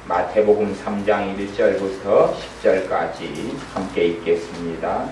마태복음 3장 1절부터 10절까지 함께 읽겠습니다.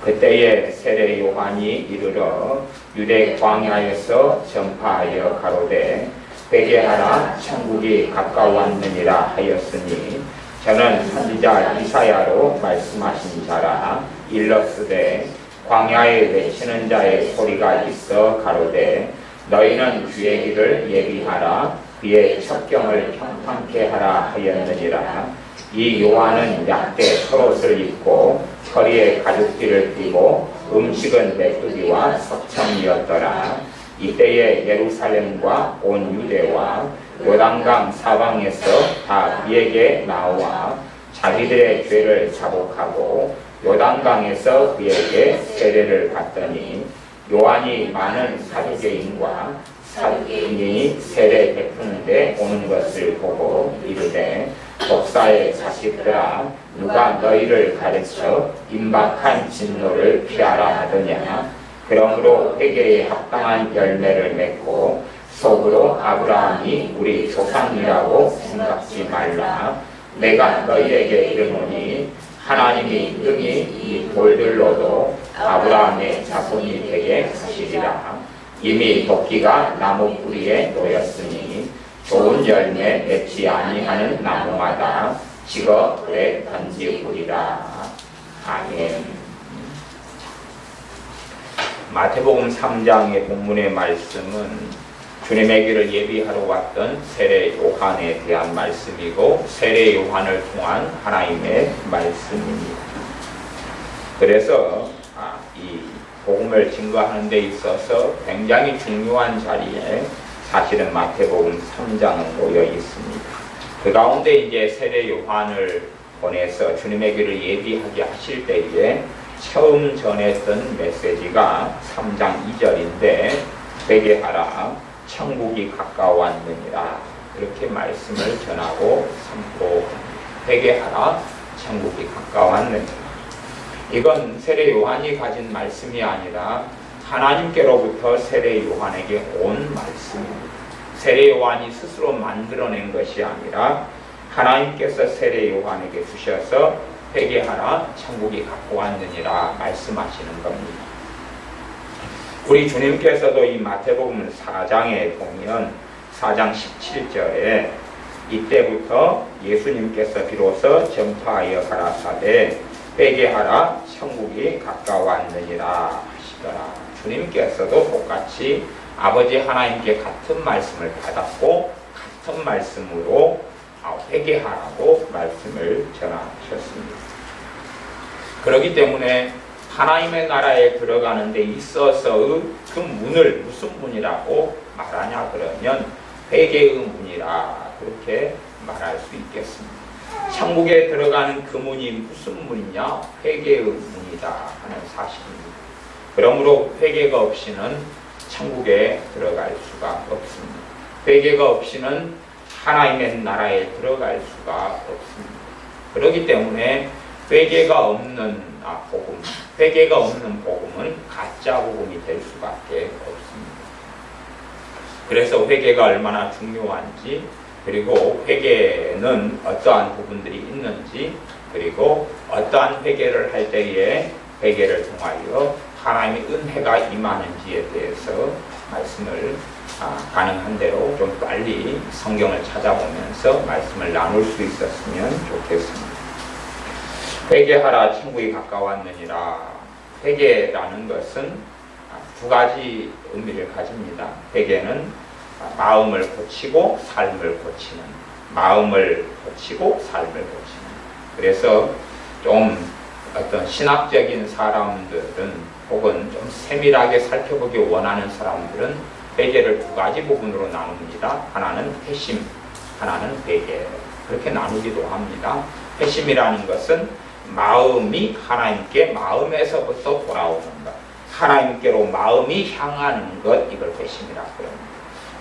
그때에 세례 요한이 이르러 유대 광야에서 전파하여 가로되 회개하라 천국이 가까웠느니라 하였으니 저는 선지자 이사야로 말씀하신 자라. 일렀으되 광야에 외치는 자의 소리가 있어 가로되 너희는 주의 길을 예비하라 그의 첩경을 평탄케 하라 하였느니라. 이 요한은 약대 털옷을 입고 허리에 가죽띠를 띠고 음식은 메뚜기와 석청이었더라. 이때에 예루살렘과 온 유대와 요단강 사방에서 다 그에게 나와 자기들의 죄를 자복하고 요단강에서 그에게 세례를 받더니 요한이 많은 사두개인과 사두개인이 세례 베푸는데 오는 것을 보고 이르되 독사의 자식들아 누가 너희를 가르쳐 임박한 진노를 피하라 하더냐. 그러므로 회개에 합당한 열매를 맺고 속으로 아브라함이 우리 조상이라고 생각지 말라. 내가 너희에게 이르노니 하나님이 능히 이 돌들로도 아브라함의 자손이 되게 하시리라. 이미 도끼가 나무 뿌리에 놓였으니 좋은 열매 맺지 아니하는 나무마다 찍어 불에 던지우리라. 아멘. 마태복음 3장의 본문의 말씀은 주님의 길을 예비하러 왔던 세례 요한에 대한 말씀이고 세례 요한을 통한 하나님의 말씀입니다. 그래서 이 복음을 증거하는 데 있어서 굉장히 중요한 자리에 사실은 마태복음 3장은 놓여 있습니다. 그 가운데 이제 세례 요한을 보내서 주님의 길을 예비하게 하실 때에 처음 전했던 메시지가 3장 2절인데 회개하라 천국이 가까웠느니라. 그렇게 말씀을 전하고 삼고 회개하라 천국이 가까웠느니라. 이건 세례 요한이 가진 말씀이 아니라 하나님께로부터 세례 요한에게 온 말씀입니다. 세례 요한이 스스로 만들어낸 것이 아니라 하나님께서 세례 요한에게 주셔서 회개하라 천국이 가까웠느니라 말씀하시는 겁니다. 우리 주님께서도 이 마태복음 4장에 보면 4장 17절에 이때부터 예수님께서 비로소 전파하여 가라사대 회개하라 천국이 가까웠느니라 하시더라. 주님께서도 똑같이 아버지 하나님께 같은 말씀을 받았고 같은 말씀으로 회개하라고 말씀을 전하셨습니다. 그렇기 때문에 하나님의 나라에 들어가는 데 있어서의 그 문을 무슨 문이라고 말하냐 그러면 회개의 문이라 그렇게 말할 수 있겠습니다. 천국에 들어가는 그 문이 무슨 문이냐? 회개의 문이다 하는 사실입니다. 그러므로 회개가 없이는 천국에 들어갈 수가 없습니다. 회개가 없이는 하나님의 나라에 들어갈 수가 없습니다. 그렇기 때문에 회개가 없는 복음, 회개가 없는 복음은 가짜 복음이 될 수밖에 없습니다. 그래서 회개가 얼마나 중요한지, 그리고 회개는 어떠한 부분들이 있는지, 그리고 어떠한 회개를 할 때에 회개를 통하여 하나님의 은혜가 임하는지에 대해서 말씀을 가능한 대로 좀 빨리 성경을 찾아보면서 말씀을 나눌 수 있었으면 좋겠습니다. 회개하라 천국이 가까웠느니라. 회개라는 것은 두 가지 의미를 가집니다. 회개는 마음을 고치고 삶을 고치는, 마음을 고치고 삶을 고치는. 그래서 좀 어떤 신학적인 사람들은 혹은 좀 세밀하게 살펴보기 원하는 사람들은 회개를 두 가지 부분으로 나눕니다. 하나는 회심, 하나는 회개. 그렇게 나누기도 합니다. 회심이라는 것은 마음이 하나님께 마음에서부터 돌아오는 것, 하나님께로 마음이 향하는 것, 이걸 회심이라고 합니다.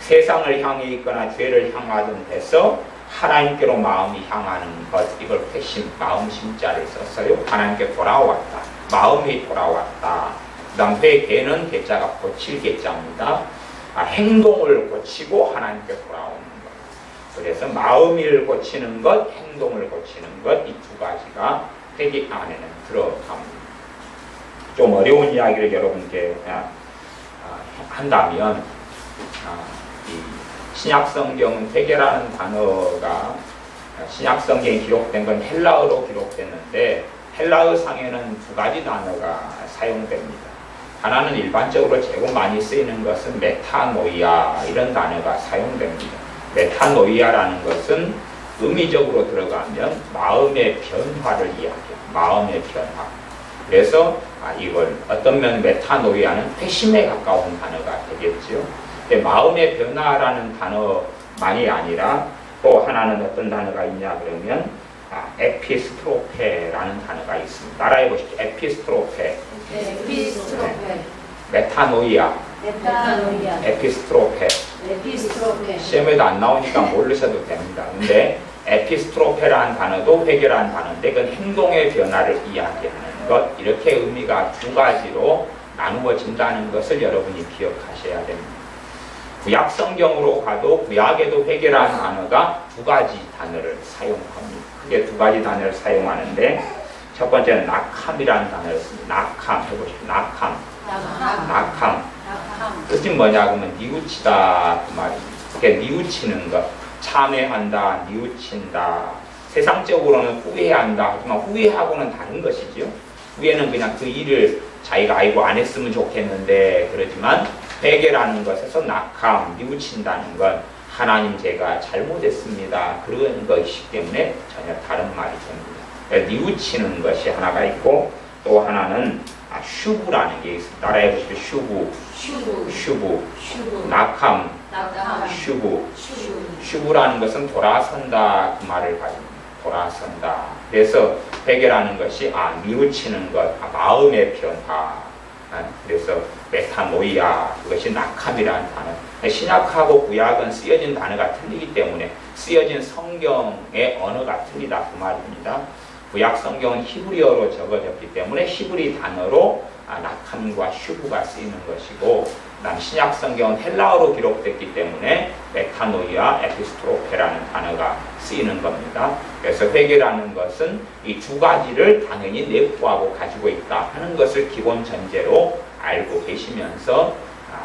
세상을 향해 있거나 죄를 향하던 데서 하나님께로 마음이 향하는 것, 이걸 회심, 마음 심자를 썼어요. 하나님께 돌아왔다, 마음이 돌아왔다. 그 다음 회개는 개자가 고칠 개자입니다. 행동을 고치고 하나님께 돌아오는 것. 그래서 마음을 고치는 것, 행동을 고치는 것, 이 두 가지가 회개 안에는 들어갑니다. 좀 어려운 이야기를 여러분께 한다면 이 신약성경은 회개라는 단어가 신약성경에 기록된 건 헬라어로 기록됐는데 헬라어 상에는 두 가지 단어가 사용됩니다. 하나는 일반적으로 제일 많이 쓰이는 것은 메타노이아 이런 단어가 사용됩니다. 메타노이아라는 것은 의미적으로 들어가면 마음의 변화를 이야기해요. 마음의 변화. 그래서 이걸 어떤 면 메타노이아는 회심에 가까운 단어가 되겠죠. 마음의 변화라는 단어만이 아니라 또 하나는 어떤 단어가 있냐 그러면 에피스트로페라는 단어가 있습니다. 따라해 보십시오. 에피스트로페. 에피스트로페. 메타노이아. 메타노이아. 에피스트로페. 에피스트로페. 시험에도 안 나오니까 모르셔도 됩니다. 근데 에피스트로페라는 단어도 회개라는 단어인데 그건 행동의 변화를 이야기하는 것, 이렇게 의미가 두 가지로 나누어진다는 것을 여러분이 기억하셔야 됩니다. 구약 성경으로 가도 구약에도 회개라는 단어가 두 가지 단어를 사용합니다. 크게 두 가지 단어를 사용하는데 첫 번째는 낙함이라는 단어를 씁니다. 낙함 해보십시오. 낙함. 뜻이 뭐냐 그러면 뉘우치다 그 말입니다. 그러니까 뉘우치는 것, 참회한다, 뉘우친다. 세상적으로는 후회한다 하지만 후회하고는 다른 것이죠. 후회는 그냥 그 일을 자기가 아이고 안 했으면 좋겠는데 그러지만 회개라는 것에서 낙함, 뉘우친다는 건 하나님 제가 잘못했습니다. 그런 것이기 때문에 전혀 다른 말이 됩니다. 뉘우치는 것이 하나가 있고 또 하나는 슈브라는 게 있습니다. 따라해 보십시오. 슈브. 낙함. 슈브. 슈브라는 것은 돌아선다 그 말을 가집니다. 돌아선다. 그래서 회개라는 것이 뉘우치는 것, 마음의 변화. 그래서 메타노이아, 그것이 낙함이라는 단어. 신약하고 구약은 쓰여진 단어가 틀리기 때문에 쓰여진 성경의 언어가 틀리다 그 말입니다. 구약 성경은 히브리어로 적어졌기 때문에 히브리 단어로 낙함과 슈브가 쓰이는 것이고, 그다음 신약 성경은 헬라어로 기록됐기 때문에 메타노이아, 에피스트로페라는 단어가 쓰이는 겁니다. 그래서 회개라는 것은 이 두 가지를 당연히 내포하고 가지고 있다 하는 것을 기본 전제로 알고 계시면서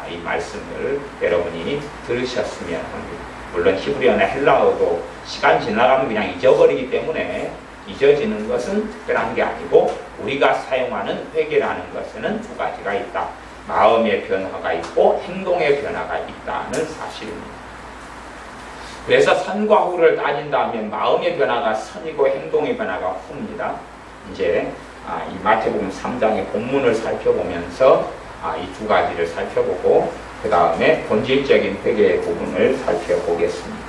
이 말씀을 여러분이 들으셨으면 합니다. 물론 히브리어나 헬라어도 시간 지나가면 그냥 잊어버리기 때문에 잊어지는 것은 특별한 게 아니고 우리가 사용하는 회개라는 것에는 두 가지가 있다. 마음의 변화가 있고 행동의 변화가 있다는 사실입니다. 그래서 선과 후를 따진다면 마음의 변화가 선이고 행동의 변화가 후입니다. 이제 이 마태복음 3장의 본문을 살펴보면서 이 두 가지를 살펴보고 그 다음에 본질적인 회개의 부분을 살펴보겠습니다.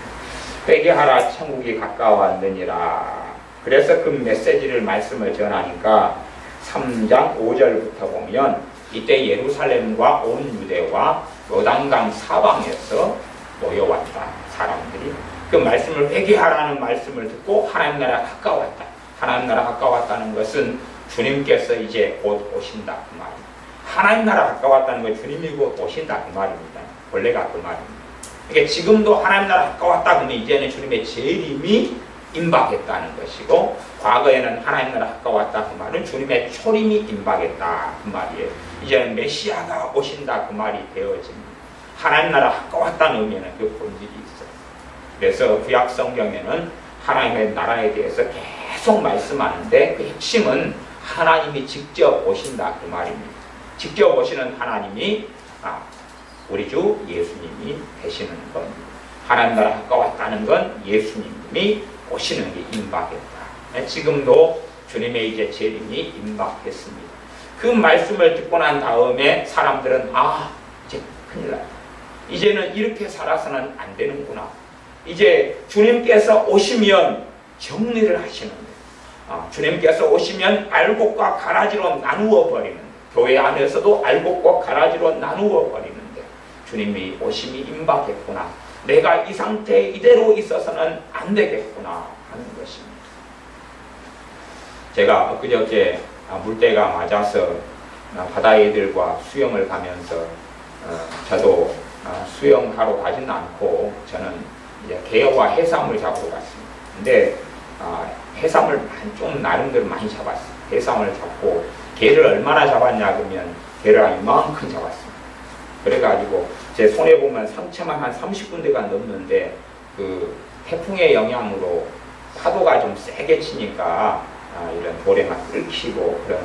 회개하라 천국이 가까웠느니라. 그래서 그 메시지를 말씀을 전하니까 3장 5절부터 보면 이때 예루살렘과 온 유대와 요단강 사방에서 모여왔다. 사람들이 그 말씀을 회개하라는 말씀을 듣고 하나님 나라가 가까웠다. 하나님 나라가 가까웠다는 것은 주님께서 이제 곧 오신다 그 말입니다. 하나님 나라가 가까웠다는 건 주님이 곧 오신다 그 말입니다. 원래가 그 말입니다. 그러니까 지금도 하나님 나라가 가까웠다 그러면 이제는 주님의 재림이 임박했다는 것이고, 과거에는 하나님 나라 가까웠다 그 말은 주님의 초림이 임박했다 그 말이에요. 이제는 메시아가 오신다 그 말이 되어집니다. 하나님 나라 가까웠다는 의미에는 그 본질이 있어요. 그래서 구약 성경에는 하나님의 나라에 대해서 계속 말씀하는데 그 핵심은 하나님이 직접 오신다 그 말입니다. 직접 오시는 하나님이 우리 주 예수님이 되시는 겁니다. 하나님 나라 가까웠다는 건 예수님이 오시는 게 임박했다. 지금도 주님의 이제 재림이 임박했습니다. 그 말씀을 듣고 난 다음에 사람들은 이제 큰일 났다. 이제는 이렇게 살아서는 안 되는구나. 이제 주님께서 오시면 정리를 하시는데, 주님께서 오시면 알곡과 가라지로 나누어 버리는데, 교회 안에서도 알곡과 가라지로 나누어 버리는데 주님이 오심이 임박했구나. 내가 이 상태에 이대로 있어서는 안 되겠구나 하는 것입니다. 제가 엊그저께 물때가 맞아서 바다 애들과 수영을 가면서 저도 수영하러 가지는 않고 저는 이제 게와 해삼을 잡으러 갔습니다. 근데 해삼을 좀 나름대로 많이 잡았어요. 해삼을 잡고 게를 얼마나 잡았냐 그러면 게를 한 이만큼 잡았습니다. 그래가지고 제 손에 보면 상처만 한 30군데가 넘는데 그 태풍의 영향으로 파도가 좀 세게 치니까 이런 돌에 막 끓히고 그런.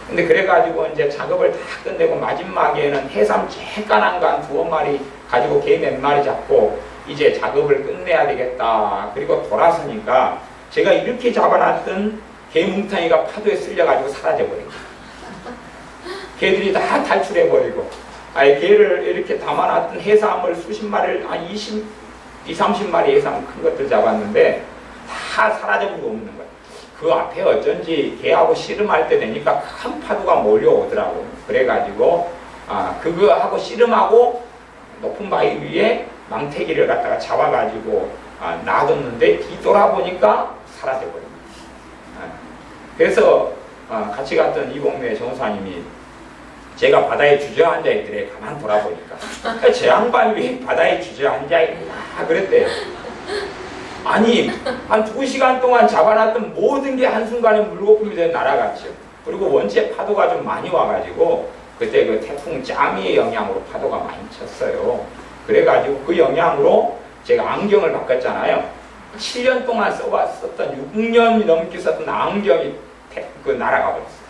근데 그래가지고 이제 작업을 다 끝내고 마지막에는 해삼 쬐깐한 거 한 2마리 가지고 게 몇 마리 잡고 이제 작업을 끝내야 되겠다. 그리고 돌아서니까 제가 이렇게 잡아놨던 게 뭉텅이가 파도에 쓸려가지고 사라져버린 거예요. 개들이 다 탈출해버리고, 개를 이렇게 담아놨던 해삼을 수십 마리를 한 20, 30마리 해삼 큰 것들 잡았는데 다 사라져버리고 없는 거예요. 그 앞에 어쩐지 개하고 씨름할 때 되니까 큰 파도가 몰려오더라고요. 그래가지고 그거 하고 씨름하고 높은 바위 위에 망태기를 갖다가 잡아가지고 놔뒀는데 뒤돌아보니까 사라져버립니다. 그래서 같이 갔던 이봉래 전사님이 제가 바다에 주저앉아 있더래. 가만 돌아보니까 제 양반 위에 바다에 주저앉아 있구나 그랬대요. 아니 한 2시간 동안 잡아놨던 모든 게 한순간에 물거품이 돼 날아갔죠. 그리고 원체 파도가 좀 많이 와가지고 그때 그 태풍 짬이의 영향으로 파도가 많이 쳤어요. 그래가지고 그 영향으로 제가 안경을 바꿨잖아요. 7년 동안 써봤었던 6년이 넘게 썼던 안경이 날아가 버렸어요.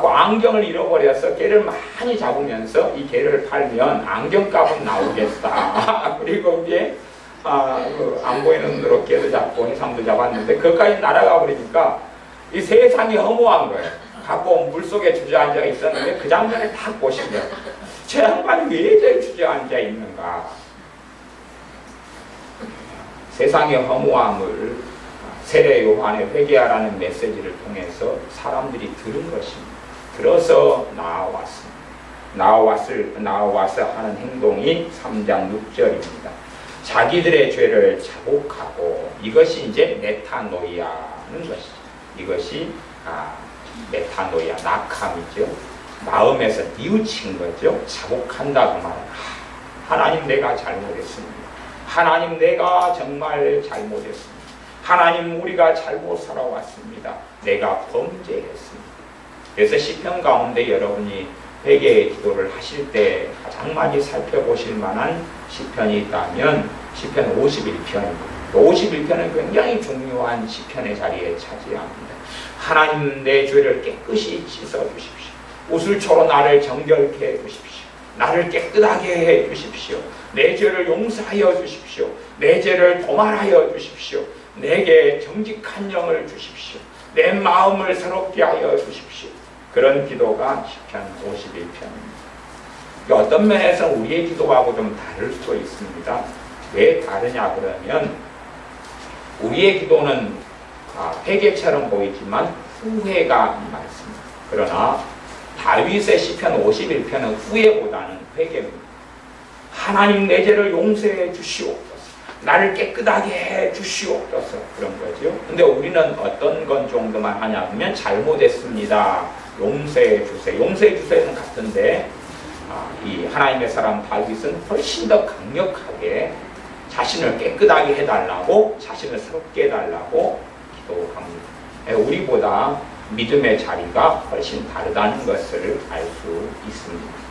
그 안경을 잃어버려서 개를 많이 잡으면서 이 개를 팔면 안경값은 나오겠다. 그리고 이게 안 보이는 눈으로 개도 잡고 해삼도 잡았는데 그것까지 날아가 버리니까 이 세상이 허무한 거예요. 갖고 물속에 주저앉아 있었는데 그 장면을 딱 보시면 제 양반이 왜 저기 주저앉아 있는가. 세상의 허무함을 세례 요한의 회개하라는 메시지를 통해서 사람들이 들은 것입니다. 들어서 나와서 하는 행동이 3장 6절입니다. 자기들의 죄를 자복하고, 이것이 이제 메타노이아는 것이죠. 이것이 메타노이아, 낙함이죠. 마음에서 뉘우친 거죠. 자복한다 그 말은 하나님 내가 잘못했습니다. 하나님 내가 정말 잘못했습니다. 하나님 우리가 잘못 살아왔습니다. 내가 범죄했습니다. 그래서 시편 가운데 여러분이 회개의 기도를 하실 때 가장 많이 살펴보실 만한 시편이 있다면 시편 51편입니다. 51편은 굉장히 중요한 시편의 자리에 차지합니다. 하나님 내 죄를 깨끗이 씻어주십시오. 우슬초로 나를 정결케 해주십시오. 나를 깨끗하게 해주십시오. 내 죄를 용서하여 주십시오. 내 죄를 도말하여 주십시오. 내게 정직한 영을 주십시오. 내 마음을 새롭게 하여 주십시오. 그런 기도가 시편 51편입니다. 어떤 면에서 우리의 기도하고 좀 다를 수도 있습니다. 왜 다르냐 그러면 우리의 기도는 회개처럼 보이지만 후회가 많습니다. 그러나 다윗의 시편 51편은 후회보다는 회개입니다. 하나님 내 죄를 용서해 주시옵소서. 나를 깨끗하게 해 주시옵소서. 그런 거죠. 근데 우리는 어떤 건 정도만 하냐 하면 잘못했습니다. 용서해 주세요. 용서해 주세요는 같은데 이 하나님의 사람 다윗은 훨씬 더 강력하게 자신을 깨끗하게 해달라고, 자신을 새롭게 해달라고 기도합니다. 우리보다 믿음의 자리가 훨씬 다르다는 것을 알 수 있습니다.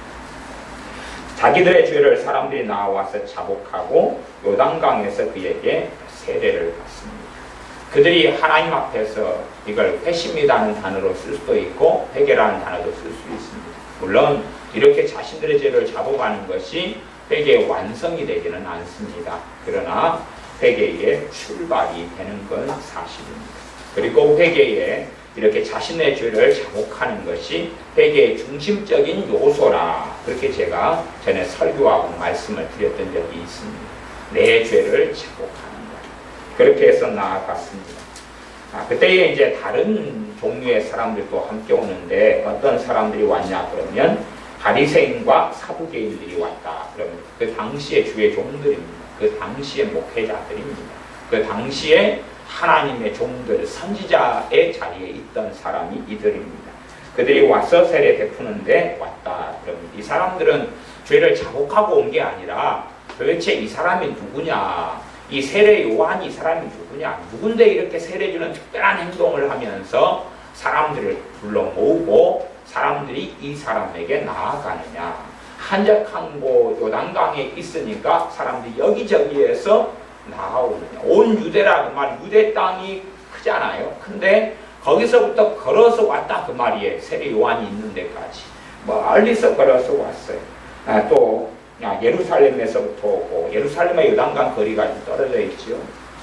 자기들의 죄를 사람들이 나와서 자복하고 요단강에서 그에게 세례를 받습니다. 그들이 하나님 앞에서 이걸 회심이라는 단어로 쓸 수도 있고 회개라는 단어도 쓸 수 있습니다. 물론 이렇게 자신들의 죄를 잡아가는 것이 회개의 완성이 되지는 않습니다. 그러나 회개의 출발이 되는 건 사실입니다. 그리고 회개에 이렇게 자신의 죄를 자복하는 것이 회개의 중심적인 요소라, 그렇게 제가 전에 설교하고 말씀을 드렸던 적이 있습니다. 내 죄를 자복하는 것, 그렇게 해서 나아갔습니다. 그때에 이제 다른 종류의 사람들도 함께 오는데 어떤 사람들이 왔냐 그러면 바리새인과 사두개인들이 왔다. 그러면 그 당시의 주의 종들입니다. 그 당시의 목회자들입니다. 그 당시에 하나님의 종들, 선지자의 자리에 있던 사람이 이들입니다. 그들이 와서 세례 베푸는데 왔다. 그러면 이 사람들은 죄를 자복하고 온 게 아니라 도대체 이 사람이 누구냐, 이 세례 요한이 이 사람이 누구냐? 누군데 이렇게 세례주는 특별한 행동을 하면서 사람들을 불러 모으고 사람들이 이 사람에게 나아가느냐? 한적한 곳 요단강에 있으니까 사람들이 여기저기에서 나아오느냐? 온 유대라 그 말, 유대 땅이 크잖아요. 근데 거기서부터 걸어서 왔다 그 말이에요. 세례 요한이 있는 데까지. 멀리서 걸어서 왔어요. 또 예루살렘에서부터 오고, 예루살렘의 요단강 거리가 좀 떨어져 있죠.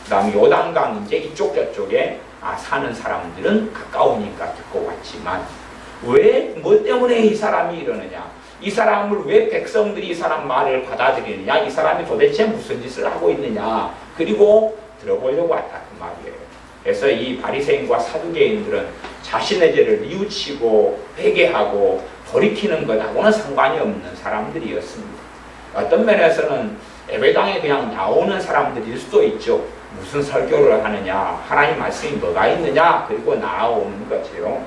그 다음에 요단강 이제 이쪽 저쪽에 사는 사람들은 가까우니까 듣고 왔지만, 뭐 때문에 이 사람이 이러느냐? 이 사람을 왜 백성들이 이 사람 말을 받아들이느냐? 이 사람이 도대체 무슨 짓을 하고 있느냐? 그리고 들어보려고 왔다 그 말이에요. 그래서 이 바리새인과 사두개인들은 자신의 죄를 뉘우치고 회개하고 돌이키는 것하고는 상관이 없는 사람들이었습니다. 어떤 면에서는 예배당에 그냥 나오는 사람들일 수도 있죠. 무슨 설교를 하느냐, 하나님 말씀이 뭐가 있느냐, 그리고 나오는 거죠.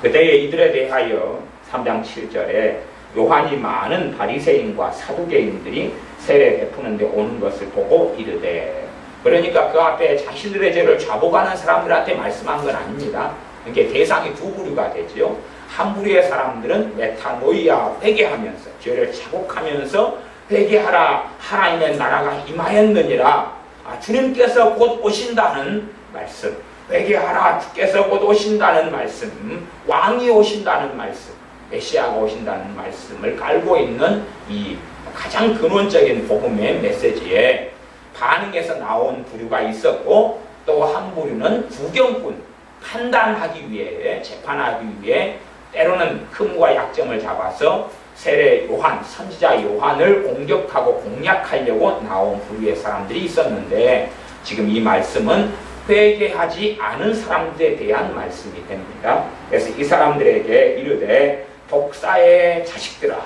그때 이들에 대하여 3장 7절에 요한이 많은 바리새인과 사두개인들이 세례 베푸는 데 오는 것을 보고 이르되, 그러니까 그 앞에 자신들의 죄를 자복하는 사람들한테 말씀한 건 아닙니다. 이게 대상이 두 부류가 되죠. 한 부류의 사람들은 메타노이아, 회개하면서 죄를 자복하면서 회개하라, 하나님의 나라가 임하였느니라, 주님께서 곧 오신다는 말씀, 회개하라, 주께서 곧 오신다는 말씀, 왕이 오신다는 말씀, 메시아가 오신다는 말씀을 깔고 있는 이 가장 근원적인 복음의 메시지에 반응해서 나온 부류가 있었고, 또 한 부류는 구경꾼, 판단하기 위해, 재판하기 위해 때로는 흠과 약점을 잡아서 세례 요한, 선지자 요한을 공격하고 공략하려고 나온 부류의 사람들이 있었는데, 지금 이 말씀은 회개하지 않은 사람들에 대한 말씀이 됩니다. 그래서 이 사람들에게 이르되 독사의 자식들아,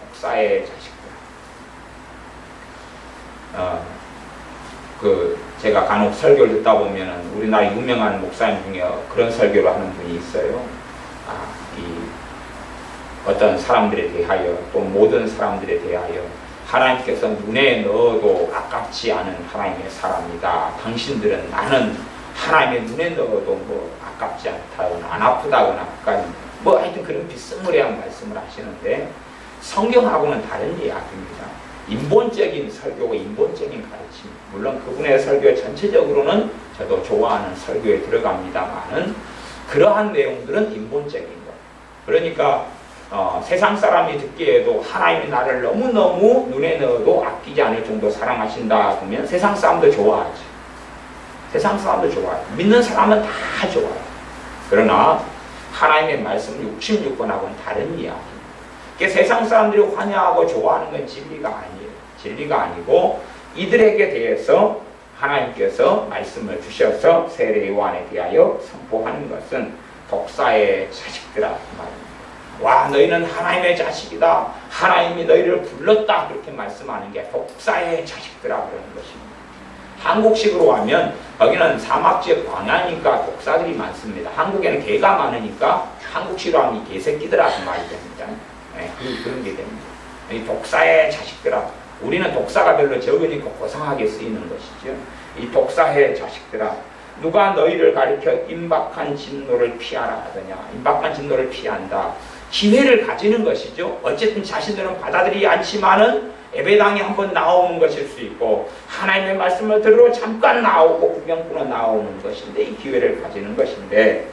독사의 자식들아. 제가 간혹 설교를 듣다 보면은 우리나라 유명한 목사님 중에 그런 설교를 하는 분이 있어요. 어떤 사람들에 대하여, 또 모든 사람들에 대하여 하나님께서 눈에 넣어도 아깝지 않은 하나님의 사람이다. 당신들은, 나는 하나님의 눈에 넣어도 아깝지 않다거나 안 아프다거나 하여튼 그런 비스무리한 말씀을 하시는데, 성경하고는 다른 이야기입니다. 인본적인 설교와 인본적인 가르침, 물론 그분의 설교 전체적으로는 저도 좋아하는 설교에 들어갑니다만은 그러한 내용들은 인본적인 것. 그러니까 세상 사람이 듣기에도 하나님이 나를 너무너무 눈에 넣어도 아끼지 않을 정도 사랑하신다 그러면 세상 사람도 좋아하지. 세상 사람도 좋아요. 믿는 사람은 다 좋아요. 그러나 하나님의 말씀 66번하고는 다른 이야기. 세상 사람들이 환영하고 좋아하는 건 진리가 아니에요. 진리가 아니고 이들에게 대해서 하나님께서 말씀을 주셔서 세례 요한에 대하여 선포하는 것은 독사의 자식들아 말입니다. 와, 너희는 하나님의 자식이다. 하나님이 너희를 불렀다. 그렇게 말씀하는 게 독사의 자식들아 그러는 것입니다. 한국식으로 하면 여기는 사막지역 광야니까 독사들이 많습니다. 한국에는 개가 많으니까 한국식으로 하면 이 개새끼들아 그 말이 됩니다. 네, 그런 게 됩니다. 이 독사의 자식들아, 우리는 독사가 별로 적으니까 고상하게 쓰이는 것이죠. 이 독사의 자식들아, 누가 너희를 가리켜 임박한 진노를 피하라 하더냐. 임박한 진노를 피한다. 기회를 가지는 것이죠. 어쨌든 자신들은 받아들이지 않지만은 예배당에 한번 나오는 것일 수 있고, 하나님의 말씀을 들으러 잠깐 나오고 구경꾼으로 나오는 것인데, 이 기회를 가지는 것인데,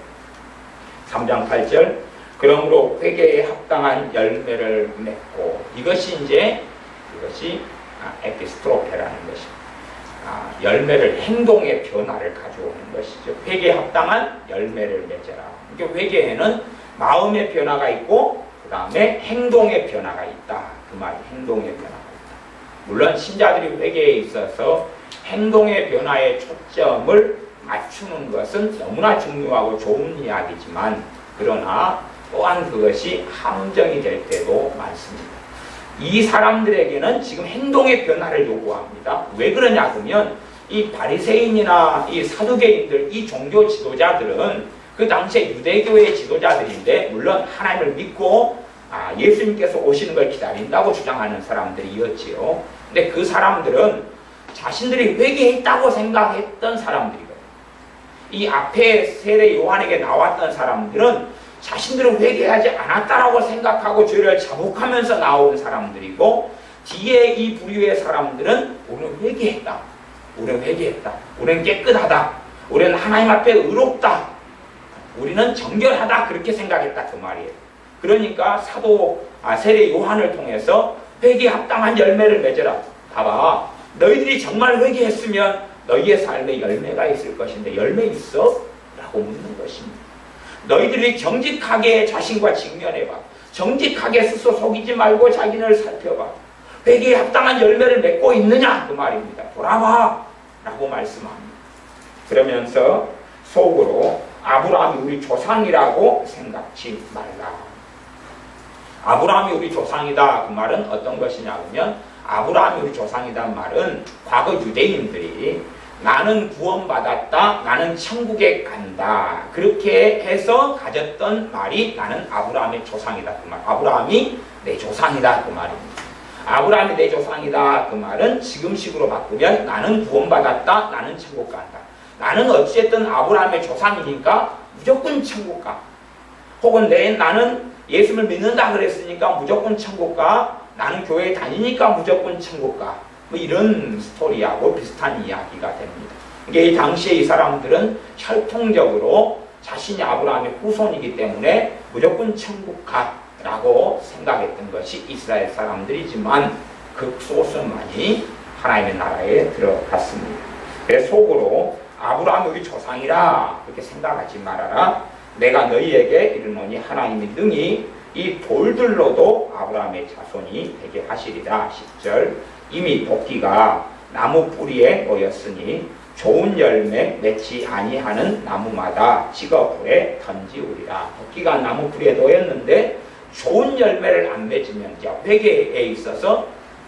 3장 8절, 그러므로 회개에 합당한 열매를 맺고, 이것이 에피스트로페라는 것입니다. 열매를, 행동의 변화를 가져오는 것이죠. 회개에 합당한 열매를 맺어라. 그러니까 회개에는 마음의 변화가 있고 그 다음에 행동의 변화가 있다. 그 말이 행동의 변화가 있다. 물론 신자들이 회개에 있어서 행동의 변화에 초점을 맞추는 것은 너무나 중요하고 좋은 이야기지만, 그러나 또한 그것이 함정이 될 때도 많습니다. 이 사람들에게는 지금 행동의 변화를 요구합니다. 왜 그러냐 그러면 이 바리새인이나 이 사두개인들, 이 종교 지도자들은 그 당시에 유대교의 지도자들인데, 물론 하나님을 믿고 예수님께서 오시는 걸 기다린다고 주장하는 사람들이었지요. 근데 그 사람들은 자신들이 회개했다고 생각했던 사람들이거든요. 이 앞에 세례 요한에게 나왔던 사람들은 자신들은 회개하지 않았다라고 생각하고 죄를 자복하면서 나온 사람들이고, 뒤에 이 부류의 사람들은 우리는 회개했다. 우리는 회개했다. 우리는 깨끗하다. 우리는 하나님 앞에 의롭다. 우리는 정결하다. 그렇게 생각했다. 그 말이에요. 그러니까 세례 요한을 통해서 회개에 합당한 열매를 맺어라. 봐봐. 너희들이 정말 회개했으면 너희의 삶에 열매가 있을 것인데 열매 있어? 라고 묻는 것입니다. 너희들이 정직하게 자신과 직면해봐. 정직하게 스스로 속이지 말고 자기를 살펴봐. 회개에 합당한 열매를 맺고 있느냐? 그 말입니다. 돌아봐. 라고 말씀합니다. 그러면서 속으로 아브라함이 우리 조상이라고 생각지 말라. 아브라함이 우리 조상이다. 그 말은 어떤 것이냐 하면, 아브라함이 우리 조상이란 말은 과거 유대인들이 나는 구원받았다, 나는 천국에 간다, 그렇게 해서 가졌던 말이 나는 아브라함의 조상이다. 그 말. 아브라함이 내 조상이다. 그 말입니다. 아브라함이 내 조상이다. 그 말은 지금식으로 바꾸면 나는 구원받았다, 나는 천국 간다. 나는 어찌됐든 아브라함의 조상이니까 무조건 천국 가. 혹은 나는 예수를 믿는다 그랬으니까 무조건 천국 가. 나는 교회에 다니니까 무조건 천국 가. 뭐 이런 스토리하고 비슷한 이야기가 됩니다. 이게 이 당시에 이 사람들은 혈통적으로 자신이 아브라함의 후손이기 때문에 무조건 천국 가라고 생각했던 것이 이스라엘 사람들이지만 극소수만이 하나님의 나라에 들어갔습니다. 그래서 속으로 아브라함이 우리 조상이라 그렇게 생각하지 말아라. 내가 너희에게 이르노니 하나님이 능히 이 돌들로도 아브라함의 자손이 되게 하시리라. 10절. 이미 도끼가 나무 뿌리에 놓였으니 좋은 열매 맺지 아니하는 나무마다 찍어 불에 던지우리라. 도끼가 나무 뿌리에 놓였는데 좋은 열매를 안 맺으면, 회개에 있어서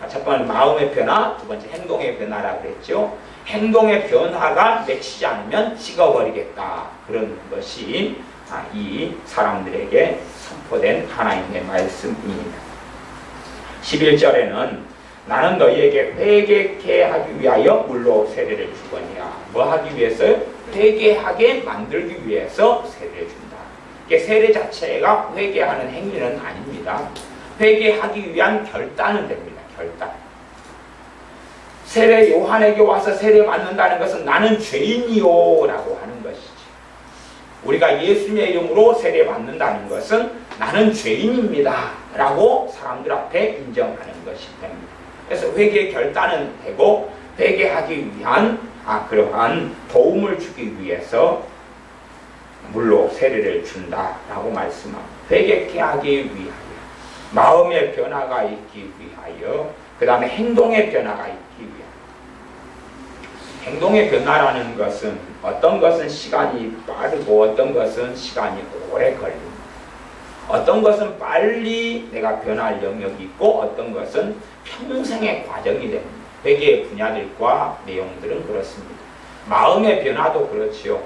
첫 번째 마음의 변화, 두 번째 행동의 변화라고 그랬죠. 행동의 변화가 맺히지 않으면 찍어버리겠다. 그런 것이 이 사람들에게 선포된 하나님의 말씀입니다. 11절에는 나는 너희에게 회개케 하기 위하여 물로 세례를 주거니와. 뭐 하기 위해서요? 회개하게 만들기 위해서 세례를 준다. 이게 세례 자체가 회개하는 행위는 아닙니다. 회개하기 위한 결단은 됩니다. 결단. 세례 요한에게 와서 세례 받는다는 것은 나는 죄인이요 라고 하는 것이지. 우리가 예수님의 이름으로 세례 받는다는 것은 나는 죄인입니다 라고 사람들 앞에 인정하는 것이 됩니다. 그래서 회개의 결단은 되고, 회개하기 위한 그러한 도움을 주기 위해서 물로 세례를 준다라고 말씀합니다. 회개케 하기 위하여, 마음의 변화가 있기 위하여, 그 다음에 행동의 변화가 있기 위하여. 행동의 변화라는 것은 어떤 것은 시간이 빠르고 어떤 것은 시간이 오래 걸립니다. 어떤 것은 빨리 내가 변할 영역이 있고 어떤 것은 평생의 과정이 됩니다. 회개의 분야들과 내용들은 그렇습니다. 마음의 변화도 그렇지요.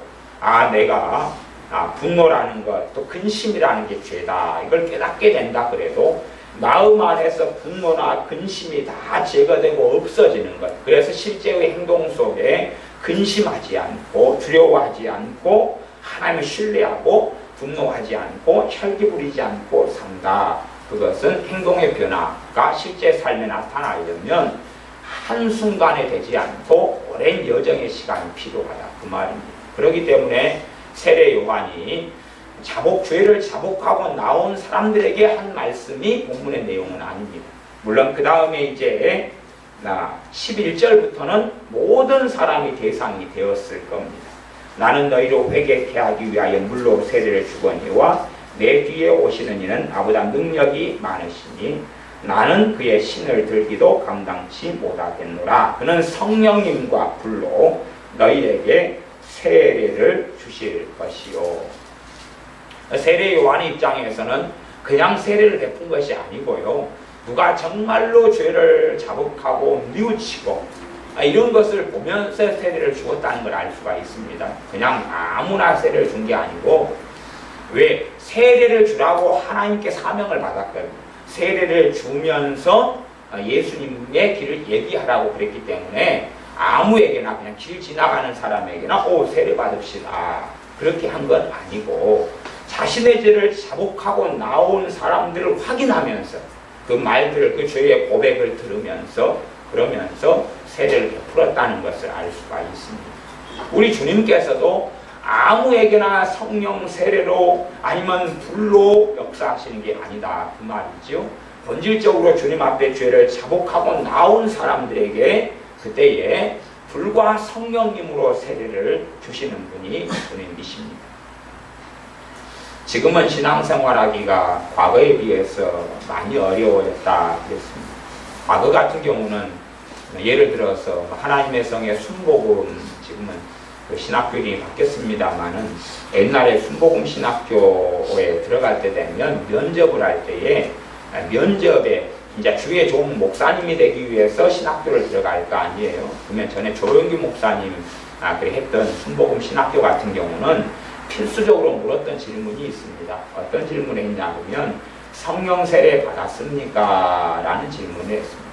내가 분노라는 것, 또 근심이라는 게 죄다. 이걸 깨닫게 된다 그래도 마음 안에서 분노나 근심이 다 제거되고 없어지는 것. 그래서 실제의 행동 속에 근심하지 않고 두려워하지 않고 하나님을 신뢰하고 분노하지 않고 혈기 부리지 않고 산다. 그것은 행동의 변화가 실제 삶에 나타나려면 한순간에 되지 않고 오랜 여정의 시간이 필요하다. 그 말입니다. 그렇기 때문에 세례 요한이 죄를 자복하고 나온 사람들에게 한 말씀이 본문의 내용은 아닙니다. 물론 그 다음에 이제 11절부터는 모든 사람이 대상이 되었을 겁니다. 나는 너희로 회개케 하기 위하여 물로 세례를 주거니와 내 뒤에 오시는 이는 나보다 능력이 많으시니 나는 그의 신을 들기도 감당치 못하겠노라. 그는 성령님과 불로 너희에게 세례를 주실 것이요. 세례 요한의 입장에서는 그냥 세례를 베푼 것이 아니고요. 누가 정말로 죄를 자복하고 뉘우치고 이런 것을 보면서 세례를 주었다는 걸 알 수가 있습니다. 그냥 아무나 세례를 준 게 아니고, 왜 세례를 주라고 하나님께 사명을 받았거든요. 세례를 주면서 예수님의 길을 얘기하라고 그랬기 때문에 아무에게나 그냥 길 지나가는 사람에게나 세례 받읍시다 그렇게 한 건 아니고 자신의 죄를 자복하고 나온 사람들을 확인하면서 그 말들을 그 죄의 고백을 들으면서 그러면서 세례를 베풀었다는 것을 알 수가 있습니다. 우리 주님께서도 아무에게나 성령 세례로 아니면 불로 역사하시는 게 아니다 그 말이죠. 본질적으로 주님 앞에 죄를 자복하고 나온 사람들에게 그때에 불과 성령님으로 세례를 주시는 분이 주님이십니다. 지금은 신앙생활하기가 과거에 비해서 많이 어려워졌다 그랬습니다. 과거 같은 경우는 예를 들어서 하나님의 성의 순복음 지금은 그 신학교 이름이 바뀌었습니다만은 옛날에 순복음 신학교에 들어갈 때 되면 면접을 할 때에 면접에 이제 주의 좋은 목사님이 되기 위해서 신학교를 들어갈 거 아니에요. 그러면 전에 조영기 목사님 그래 했던 순복음 신학교 같은 경우는 필수적으로 물었던 질문이 있습니다. 어떤 질문을 했냐 하면 성령 세례 받았습니까? 라는 질문을 했습니다.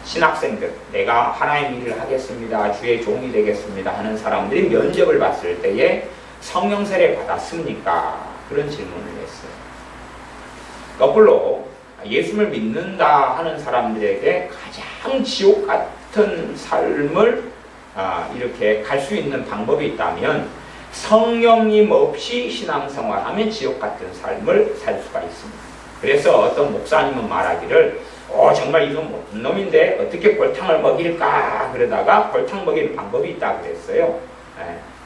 신학생들, 내가 하나님 일을 하겠습니다. 주의 종이 되겠습니다. 하는 사람들이 면접을 봤을 때에 성령 세례 받았습니까? 그런 질문을 했어요. 거꾸로 예수를 믿는다 하는 사람들에게 가장 지옥 같은 삶을 이렇게 갈 수 있는 방법이 있다면 성령님 없이 신앙생활하면 지옥 같은 삶을 살 수가 있습니다. 그래서 어떤 목사님은 말하기를 정말 이건 못된 놈인데 어떻게 골탕을 먹일까 그러다가 골탕 먹이는 방법이 있다 그랬어요.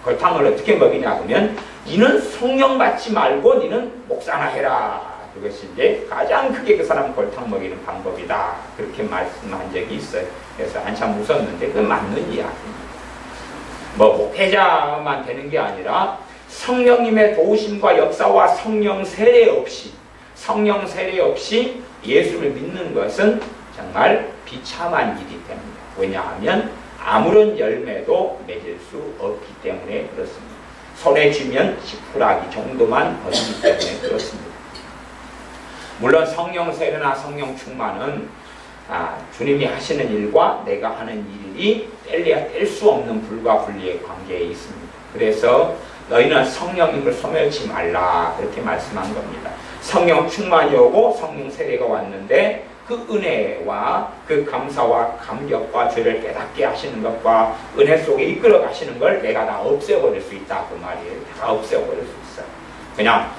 골탕을 어떻게 먹이냐 그러면 니는 성령 받지 말고 니는 목사나 해라. 그것이 이제 가장 크게 그 사람 골탕 먹이는 방법이다. 그렇게 말씀한 적이 있어요. 그래서 한참 웃었는데 그건 맞는 이야기입니다. 목회자만 되는 게 아니라 성령님의 도우심과 역사와 성령 세례 없이 예수를 믿는 것은 정말 비참한 일이 됩니다. 왜냐하면 아무런 열매도 맺을 수 없기 때문에 그렇습니다. 손에 쥐면 지푸라기 정도만 얻기 때문에 그렇습니다. 물론 성령 세례나 성령 충만은 주님이 하시는 일과 내가 하는 일이 뗄래야 뗄 수 없는 불과 분리의 관계에 있습니다. 그래서 너희는 성령님을 소멸치 말라 그렇게 말씀한 겁니다. 성령 충만이 오고 성령 세례가 왔는데 그 은혜와 그 감사와 감격과 죄를 깨닫게 하시는 것과 은혜 속에 이끌어 가시는 걸 내가 다 없애버릴 수 있다 그 말이에요. 다 없애버릴 수 있어요. 그냥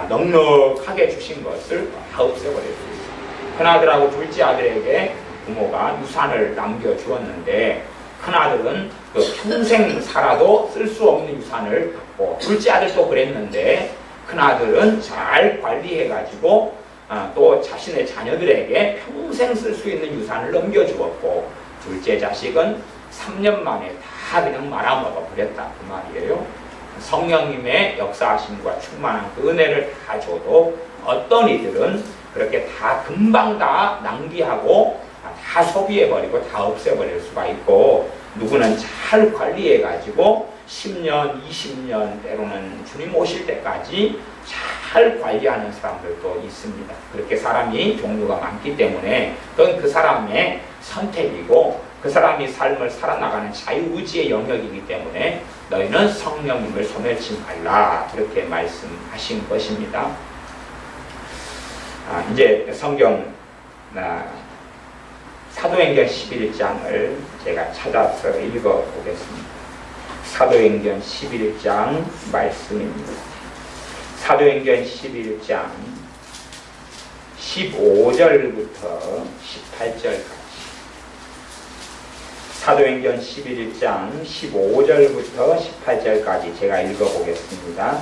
넉넉하게 주신 것을 다 없애버릴 수 있어요. 큰아들하고 둘째 아들에게 부모가 유산을 남겨주었는데 큰아들은 그 평생 살아도 쓸 수 없는 유산을 갖고 둘째 아들도 그랬는데 큰아들은 잘 관리해가지고 또 자신의 자녀들에게 평생 쓸 수 있는 유산을 넘겨주었고 둘째 자식은 3년 만에 다 그냥 말아먹어 버렸다 그 말이에요. 성령님의 역사하심과 충만한 그 은혜를 다 줘도 어떤 이들은 그렇게 다 금방 다 낭비하고 다 소비해버리고 다 없애버릴 수가 있고 누구는 잘 관리해가지고 10년, 20년 때로는 주님 오실 때까지 잘 관리하는 사람들도 있습니다. 그렇게 사람이 종류가 많기 때문에 그건 그 사람의 선택이고 그 사람이 삶을 살아나가는 자유의지의 영역이기 때문에 너희는 성령님을 소멸치 말라 그렇게 말씀하신 것입니다. 이제 성경 사도행전 11장을 제가 찾아서 읽어보겠습니다. 사도행전 11장 말씀입니다. 사도행전 11장 15절부터 18절까지 사도행전 11장 15절부터 18절까지 제가 읽어보겠습니다.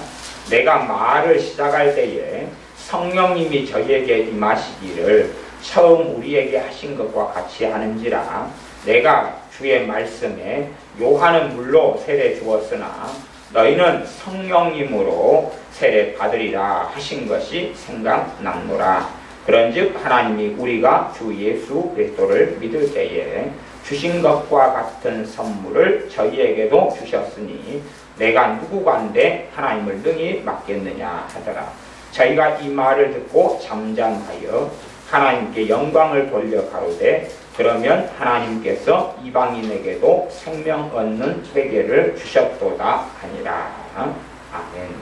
내가 말을 시작할 때에 성령님이 저희에게 임하시기를 처음 우리에게 하신 것과 같이 하는지라 내가 주의 말씀에 요한은 물로 세례 주었으나 너희는 성령님으로 세례 받으리라 하신 것이 생각났노라. 그런즉 하나님이 우리가 주 예수 그리스도를 믿을 때에 주신 것과 같은 선물을 저희에게도 주셨으니 내가 누구간데 하나님을 능히 맡겠느냐 하더라. 저희가 이 말을 듣고 잠잠하여 하나님께 영광을 돌려 가로되 그러면 하나님께서 이방인에게도 생명 얻는 회개를 주셨도다 하니라. 아멘.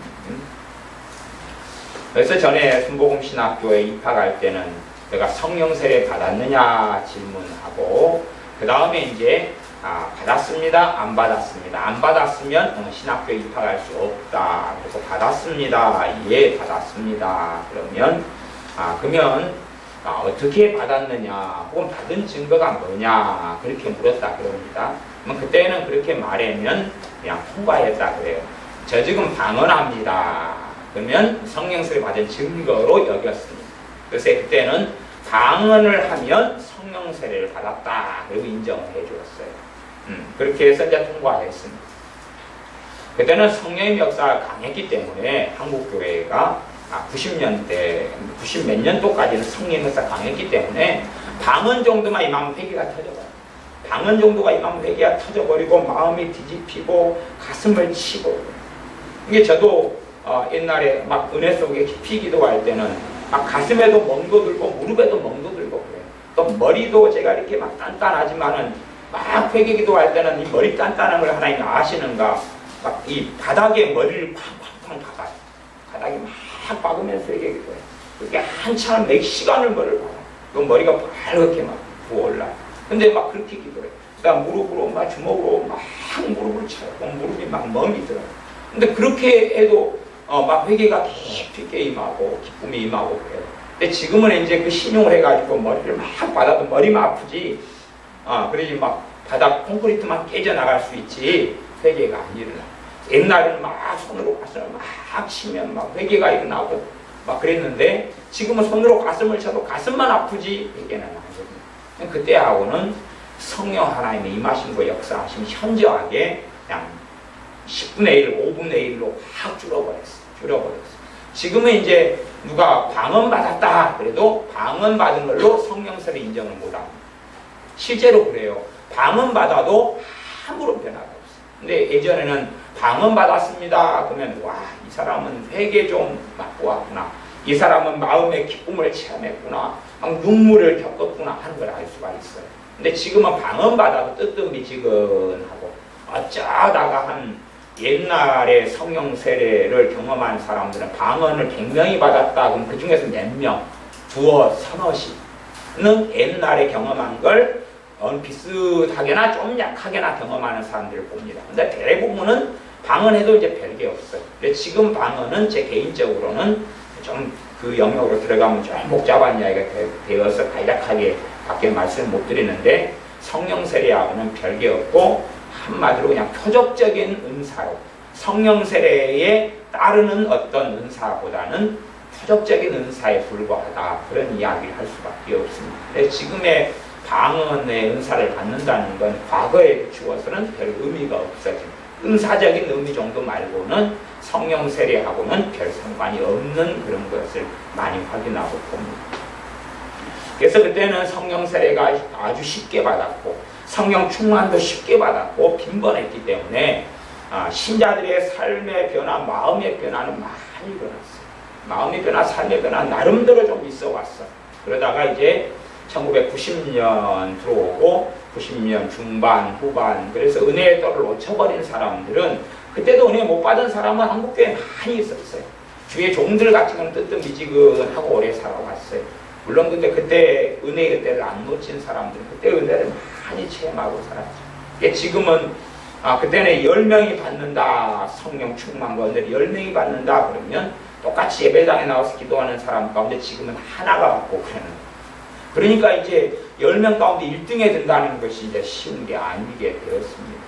그래서 전에 순복음 신학교에 입학할 때는 내가 성령 세례 받았느냐 질문하고 그 다음에 이제 받았습니다. 안 받았습니다. 안 받았으면 신학교에 입학할 수 없다. 그래서 받았습니다. 예, 받았습니다. 그러면 어떻게 받았느냐 혹은 받은 증거가 뭐냐 그렇게 물었다 그럽니다. 그때는 그렇게 말하면 그냥 통과했다 그래요. 저 지금 방언합니다. 그러면 성령세례 받은 증거로 여겼습니다. 그래서 그때는 방언을 하면 성령세례를 받았다 그리고 인정을 해주었어요. 그렇게 해서 이제 통과했습니다. 그때는 성령의 역사가 강했기 때문에 한국교회가 90년대, 90 몇 년도까지는 성령 역사가 강했기 때문에 방언 정도만 임하면 회개가 터져버려요. 방언 정도가 임하면 회개가 터져버리고 마음이 뒤집히고 가슴을 치고. 이게 저도 옛날에 막 은혜 속에 깊이 기도할 때는 막 가슴에도 멍도 들고 무릎에도 멍도 들고 그래요. 또 머리도 제가 이렇게 막 단단하지만은 막 회개 기도할 때는 이 머리 단단한 걸 하나님 아시는가 막 이 바닥에 머리를 쾅쾅쾅 박아요. 바닥에 막 박으면서 회개 기도해요. 그렇게 한참 몇 시간을 머리를 박아요. 그 머리가 빨갛게 막 부어올라요. 근데 막 그렇게 기도해요. 그다음 무릎으로 막 주먹으로 막 무릎을 쳐요. 무릎이 막 멍이 들어요. 근데 그렇게 해도 막 회개가 깊이 있게 임하고 기쁨이 임하고 그래요. 근데 지금은 이제 그 신용을 해가지고 머리를 막 받아도 머리만 아프지 그러지 막 바닥 콘크리트만 깨져나갈 수 있지 회개가 안 일어나. 옛날에는 막 손으로 가슴을 막 치면 막 회개가 일어나고 막 그랬는데 지금은 손으로 가슴을 쳐도 가슴만 아프지 회개는 안 되거든요. 그때하고는 성령 하나님의 임하심과 역사하심 현저하게 그냥 10분의 1, 5분의 1로 확 줄어버렸어요. 지금은 이제 누가 방언 받았다 그래도 방언 받은 걸로 성령세례 인정을 못합니다. 실제로 그래요. 방언 받아도 아무런 변화가 없어요. 근데 예전에는 방언 받았습니다 그러면 와, 이 사람은 회개 좀 맛보았구나. 이 사람은 마음의 기쁨을 체험했구나. 막 눈물을 겪었구나 하는 걸 알 수가 있어요. 근데 지금은 방언 받아도 뜨뜻미지근하고 어쩌다가 한 옛날에 성령 세례를 경험한 사람들은 방언을 100명이 받았다 그럼 그 중에서 몇 명, 두어, 서너씩은 옛날에 경험한 걸 비슷하게나 좀 약하게나 경험하는 사람들을 봅니다. 근데 대부분은 방언해도 이제 별게 없어요. 근데 지금 방언은 제 개인적으로는 좀 그 영역으로 들어가면 좀 복잡한 이야기가 되어서 간략하게 밖에 말씀을 못 드리는데 성령 세례하고는 별게 없고 한마디로 그냥 표적적인 은사로 성령 세례에 따르는 어떤 은사보다는 표적적인 은사에 불과하다 그런 이야기를 할 수밖에 없습니다. 근데 지금의 방언의 은사를 받는다는 건 과거에 비추어서는 별 의미가 없어집니다. 은사적인 의미 정도 말고는 성령 세례하고는 별 상관이 없는 그런 것을 많이 확인하고 봅니다. 그래서 그때는 성령 세례가 아주 쉽게 받았고 성령 충만도 쉽게 받았고 빈번했기 때문에 신자들의 삶의 변화, 마음의 변화는 많이 일어났어요. 마음의 변화, 삶의 변화 나름대로 좀 있어 왔어. 그러다가 이제 1990년 들어오고 90년 중반, 후반 그래서 은혜의 떨을 놓쳐버린 사람들은 그때도 은혜 못 받은 사람은 한국교회에 많이 있었어요. 주의 종들 같은 건 뜨뜻미지근하고 오래 살아왔어요. 물론 근데 그때 은혜의 때를 안 놓친 사람들은 그때 은혜를 많이 체험하고 살았죠. 지금은 그때는 10명이 받는다 성령 충만과 은혜를 10명이 받는다 그러면 똑같이 예배당에 나와서 기도하는 사람 가운데 지금은 하나가 받고 그러는 거예요. 그러니까 이제 10명 가운데 1등에 든다는 것이 이제 쉬운 게 아니게 되었습니다.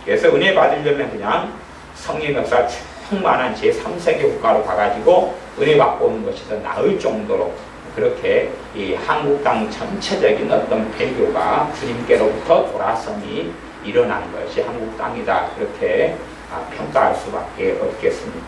그래서 은혜 받으려면 그냥 성령 역사 충만한 제3세계 국가로 가가지고 은혜 받고 오는 것이 더 나을 정도로 그렇게 이 한국 땅 전체적인 어떤 배교가 주님께로부터 돌아섬이 일어난 것이 한국 땅이다. 그렇게 평가할 수밖에 없겠습니다.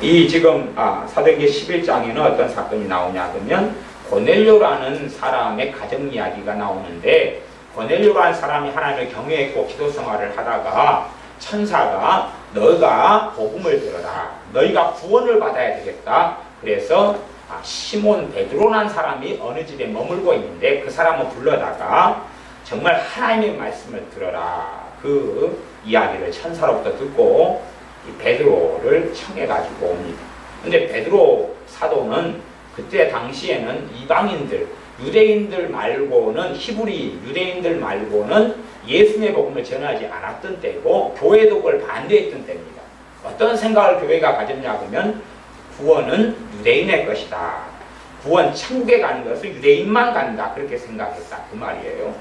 이 지금 사도행전 11장에는 어떤 사건이 나오냐 그러면 고넬료라는 사람의 가정 이야기가 나오는데 고넬료라는 사람이 하나님을 경외했고 기도 생활을 하다가 천사가 너가 복음을 들어라. 너희가 구원을 받아야 되겠다. 그래서 시몬 베드로라는 사람이 어느 집에 머물고 있는데 그 사람을 불러다가 정말 하나님의 말씀을 들어라. 그 이야기를 천사로부터 듣고 이 베드로를 청해가지고 옵니다. 근데 베드로 사도는 그때 당시에는 이방인들, 유대인들 말고는 히브리 유대인들 말고는 예수님의 복음을 전하지 않았던 때고 교회도 그걸 반대했던 때입니다. 어떤 생각을 교회가 가졌냐 하면 구원은 유대인의 것이다. 구원 천국에 가는 것은 유대인만 간다. 그렇게 생각했다. 그 말이에요.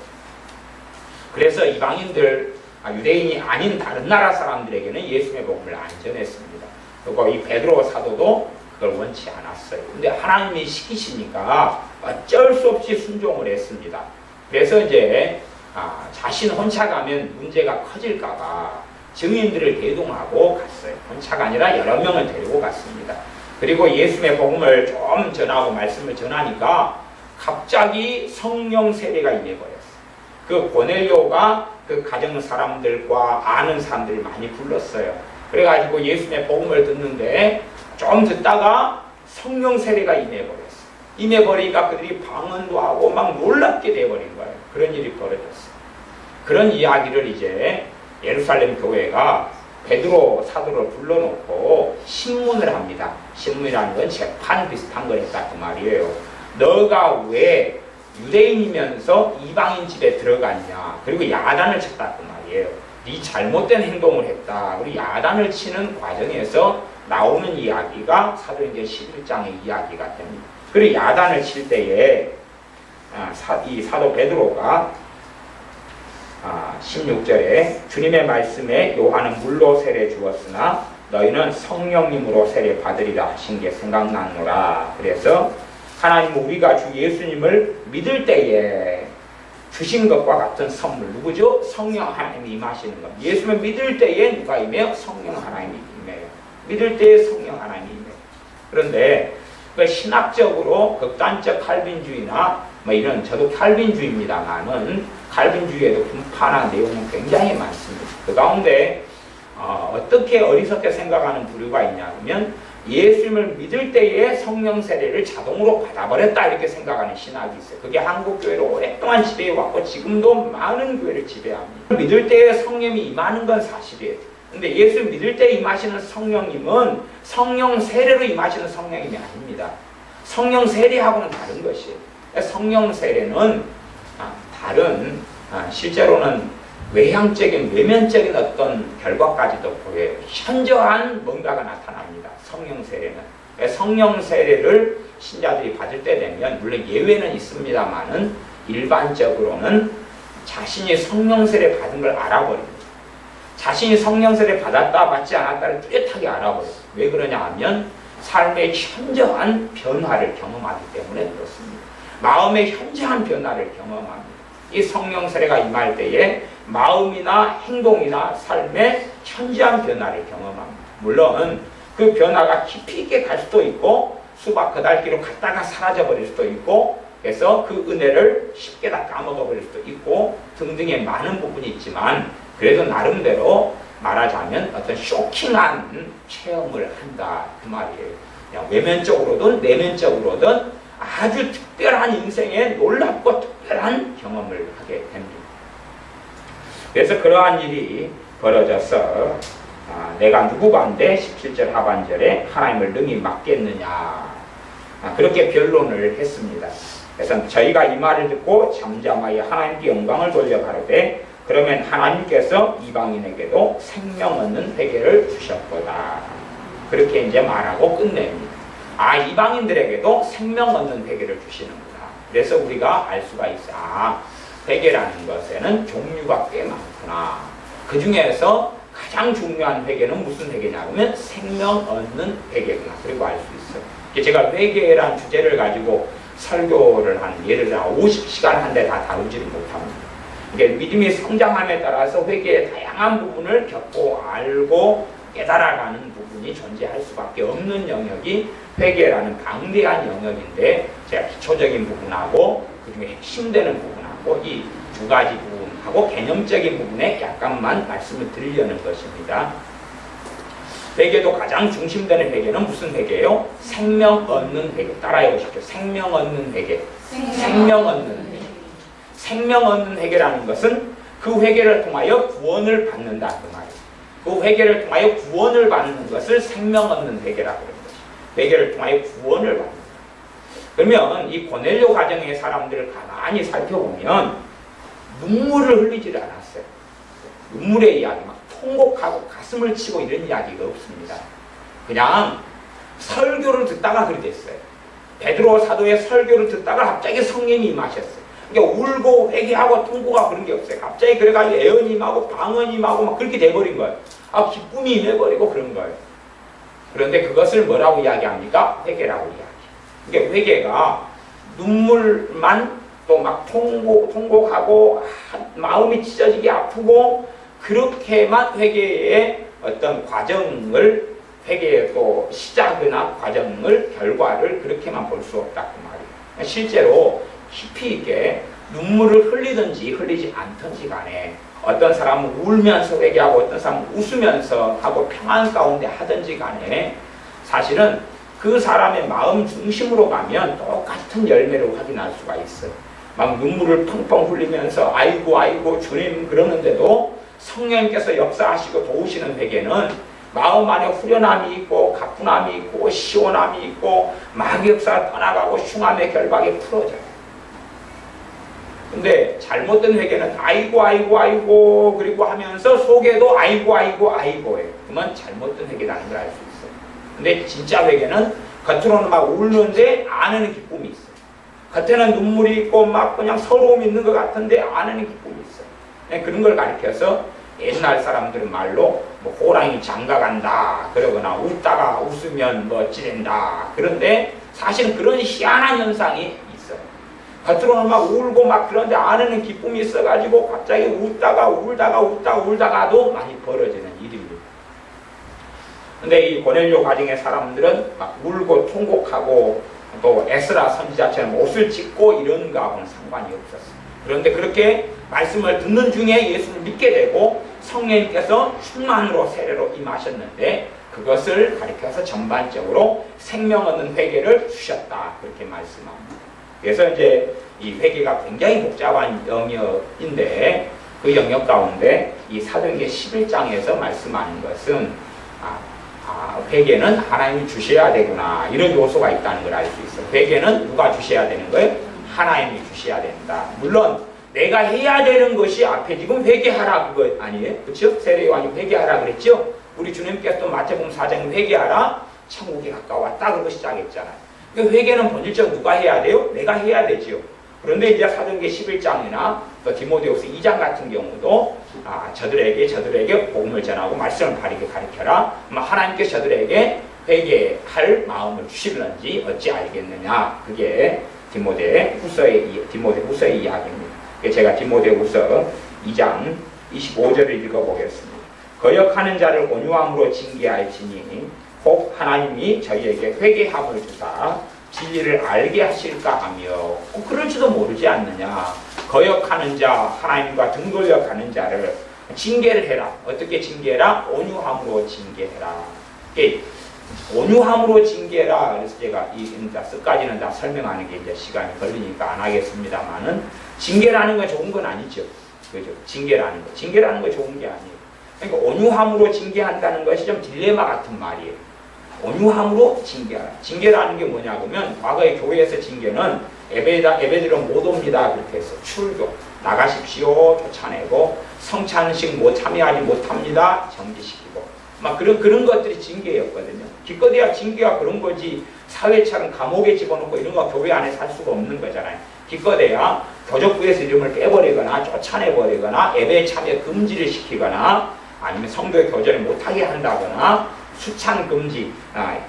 그래서 이방인들, 유대인이 아닌 다른 나라 사람들에게는 예수님의 복음을 안 전했습니다. 그리고 이 베드로 사도도 그걸 원치 않았어요. 근데 하나님이 시키시니까 어쩔 수 없이 순종을 했습니다. 그래서 이제 자신 혼자 가면 문제가 커질까봐 증인들을 대동하고 갔어요. 혼자가 아니라 여러 명을 데리고 갔습니다. 그리고 예수님의 복음을 좀 전하고 말씀을 전하니까 갑자기 성령 세례가 임해버렸어요. 그 고넬료가 그 가정 사람들과 아는 사람들을 많이 불렀어요. 그래가지고 예수님의 복음을 듣는데 좀 듣다가 성령 세례가 임해버렸어요. 임해버리니까 그들이 방언도 하고 막 놀랍게 돼버린 거예요. 그런 일이 벌어졌어요. 그런 이야기를 이제 예루살렘 교회가 베드로 사도를 불러놓고 신문을 합니다. 신문이라는 건 재판 비슷한 걸 했다 그 말이에요. 너가 왜 유대인이면서 이방인 집에 들어갔냐. 그리고 야단을 쳤다 그 말이에요. 네 잘못된 행동을 했다. 그리고 야단을 치는 과정에서 나오는 이야기가 사도행전 11장의 이야기가 됩니다. 그리고 야단을 칠 때에 이 사도 베드로가 16절에 주님의 말씀에 요한은 물로 세례 주었으나 너희는 성령님으로 세례 받으리라 하신 게 생각나노라. 그래서 하나님은 우리가 주 예수님을 믿을 때에 주신 것과 같은 선물, 누구죠? 성령 하나님이 임하시는 것. 예수님을 믿을 때에 누가 임해요? 성령 하나님이 임해요. 믿을 때에 성령 하나님이 임해요. 그런데 그 신학적으로 극단적 칼빈주의나 이런, 저도 칼빈주의입니다만은 칼빈주의에도 분파나 내용은 굉장히 많습니다. 그 가운데 어떻게 어리석게 생각하는 부류가 있냐면 예수님을 믿을 때에 성령 세례를 자동으로 받아버렸다 이렇게 생각하는 신학이 있어요. 그게 한국 교회를 오랫동안 지배해왔고 지금도 많은 교회를 지배합니다. 믿을 때에 성령이 임하는 건 사실이에요. 근데 예수 믿을 때 임하시는 성령님은 성령 세례로 임하시는 성령님이 아닙니다. 성령 세례하고는 다른 것이에요. 성령 세례는 다른 실제로는 외향적인 외면적인 어떤 결과까지도 보여요. 현저한 뭔가가 나타납니다. 성령 세례는. 성령 세례를 신자들이 받을 때 되면 물론 예외는 있습니다만은 일반적으로는 자신이 성령 세례 받은 걸 알아버립니다. 자신이 성령 세례 받았다 받지 않았다를 뚜렷하게 알아버려요. 왜 그러냐 하면 삶의 현저한 변화를 경험하기 때문에 그렇습니다. 마음의 현저한 변화를 경험합니다. 이 성령 세례가 임할 때에 마음이나 행동이나 삶의 현저한 변화를 경험합니다. 물론 그 변화가 깊이 있게 갈 수도 있고 수박 그달기로 갔다가 사라져버릴 수도 있고 그래서 그 은혜를 쉽게 다 까먹어버릴 수도 있고 등등의 많은 부분이 있지만 그래도 나름대로 말하자면 어떤 쇼킹한 체험을 한다 그 말이에요. 그냥 외면적으로든 내면적으로든 아주 특별한 인생의 놀랍고 특별한 경험을 하게 됩니다. 그래서 그러한 일이 벌어져서 내가 누구 반대 17절 하반절에 하나님을 능히 맡겠느냐 그렇게 변론을 했습니다. 그래서 저희가 이 말을 듣고 잠잠하여 하나님께 영광을 돌려 가로되 그러면 하나님께서 이방인에게도 생명 얻는 회개를 주셨도다. 그렇게 이제 말하고 끝냅니다. 이방인들에게도 생명 얻는 회개를 주시는구나. 그래서 우리가 알 수가 있어. 회개라는 것에는 종류가 꽤 많구나. 그 중에서 가장 중요한 회개는 무슨 회개냐 하면 생명 얻는 회개구나. 그리고 알 수 있어요. 제가 회개라는 주제를 가지고 설교를 한 예를 들어 50시간 한데 다 다루지를 못합니다. 이게 믿음이 성장함에 따라서 회개의 다양한 부분을 겪고 알고 깨달아가는 부분이 존재할 수밖에 없는 영역이 회개라는 방대한 영역인데 제가 기초적인 부분하고 그중에 핵심되는 부분하고 이 두 가지 부분하고 개념적인 부분에 약간만 말씀을 드리려는 것입니다. 회개도 가장 중심되는 회개는 무슨 회개예요? 생명 얻는 회개. 따라해 보십시오. 생명 얻는 회개. 생명 얻는 회개. 생명 얻는 회개라는 것은 그 회개를 통하여 구원을 받는다 그 말이에요. 그 회개를 통하여 구원을 받는 것을 생명 얻는 회개라고 하는 것이죠. 회개를 통하여 구원을 받는 것. 그러면 이 고넬료 가정의 사람들을 가만히 살펴보면 눈물을 흘리지를 않았어요. 눈물의 이야기, 막 통곡하고 가슴을 치고 이런 이야기가 없습니다. 그냥 설교를 듣다가 그리 됐어요. 베드로 사도의 설교를 듣다가 갑자기 성령이 임하셨어요. 그러니까 울고 회개하고 통고가 그런 게 없어요. 갑자기 그래가지고 애언이 임하고 방언이 임하고 막 그렇게 돼버린 거예요. 기쁨이 임해버리고 그런 거예요. 그런데 그것을 뭐라고 이야기합니까? 회개라고 이야기해요. 그러니까 회개가 눈물만 또 막 통곡하고 마음이 찢어지게 아프고 그렇게만 회개의 어떤 과정을 회개의 또 시작이나 과정을 결과를 그렇게만 볼 수 없다 그 말이에요. 실제로 깊이 있게 눈물을 흘리든지 흘리지 않든지 간에 어떤 사람은 울면서 회개하고 어떤 사람은 웃으면서 하고 평안 가운데 하든지 간에 사실은 그 사람의 마음 중심으로 가면 똑같은 열매를 확인할 수가 있어요. 막 눈물을 펑펑 흘리면서 아이고 아이고 주님 그러는데도 성령님께서 역사하시고 도우시는 회개는 마음 안에 후련함이 있고 가뿐함이 있고 시원함이 있고 마귀 역사가 떠나가고 흉함의 결박이 풀어져요. 근데 잘못된 회개는 아이고 아이고 아이고 그리고 하면서 속에도 아이고 아이고 아이고예요. 그러면 잘못된 회개라는 걸 알 수 있어요. 근데 진짜 회개는 겉으로는 막 울는데 안에는 기쁨이 있어요. 겉에는 눈물이 있고 막 그냥 서러움이 있는 것 같은데 안에는 기쁨이 있어요. 그런 걸 가리켜서 옛날 사람들은 말로 뭐 호랑이 장가간다 그러거나 웃다가 웃으면 뭐 찌른다. 그런데 사실은 그런 희한한 현상이 있어요. 겉으로는 막 울고 막 그런데 안에는 기쁨이 있어가지고 갑자기 울다가 울다가도 많이 벌어지는 일입니다. 근데 이 고넬료 가정의 사람들은 막 울고 통곡하고 또 에스라 선지자처럼 옷을 찢고 이런 거하고는 상관이 없었어요. 그런데 그렇게 말씀을 듣는 중에 예수를 믿게 되고 성령님께서 충만으로 세례로 임하셨는데 그것을 가리켜서 전반적으로 생명 얻는 회개를 주셨다 그렇게 말씀합니다. 그래서 이제 이 회개가 굉장히 복잡한 영역인데 그 영역 가운데 이 사도행전 11장에서 말씀하는 것은 회개는 하나님이 주셔야 되구나 이런 요소가 있다는 걸 알 수 있어요. 회개는 누가 주셔야 되는 거예요? 하나님이 주셔야 된다. 물론 내가 해야 되는 것이 앞에 지금 회개하라 그거 아니에요? 그렇죠? 세례요한이 회개하라 그랬죠? 우리 주님께서 또 마태복음 4장에 회개하라 천국이 가까웠다 그러고 시작했잖아요. 그러니까 회개는 본질적으로 누가 해야 돼요? 내가 해야 되지요. 그런데 이제 사도행전 11장이나 또 디모데후서 2장 같은 경우도 저들에게 복음을 전하고 말씀을 바르게 가르쳐라. 하나님께서 저들에게 회개할 마음을 주시는지 어찌 알겠느냐. 그게 디모데후서의 이야기입니다. 제가 디모데후서 2장 25절을 읽어보겠습니다. 거역하는 자를 온유함으로 징계할지니 혹 하나님이 저희에게 회개함을 주사 진리를 알게 하실까 하며 그럴지도 모르지 않느냐. 거역하는 자, 하나님과 등 돌려가는 자를 징계를 해라. 어떻게 징계해라? 온유함으로 징계해라. 온유함으로 징계해라. 그래서 제가 이 끝까지는 다 설명하는 게 이제 시간이 걸리니까 안 하겠습니다만은 징계라는 건 좋은 건 아니죠. 그죠? 징계라는 거 좋은 게 아니에요. 그러니까 온유함으로 징계한다는 것이 좀 딜레마 같은 말이에요. 온유함으로 징계하라. 징계라는 게 뭐냐 그러면 과거의 교회에서 징계는 예배드리러 못 옵니다 그렇게 해서 출교 나가십시오 쫓아내고 성찬식 못 참여하지 못합니다 정지시키고 막 그런 것들이 징계였거든요. 기껏해야 징계가 그런 거지 사회처럼 감옥에 집어넣고 이런 거 교회 안에 살 수가 없는 거잖아요. 기껏해야 교적부에서 이름을 빼버리거나 쫓아내버리거나 예배에 참여 금지를 시키거나 아니면 성도의 교제를 못하게 한다거나 수찬 금지,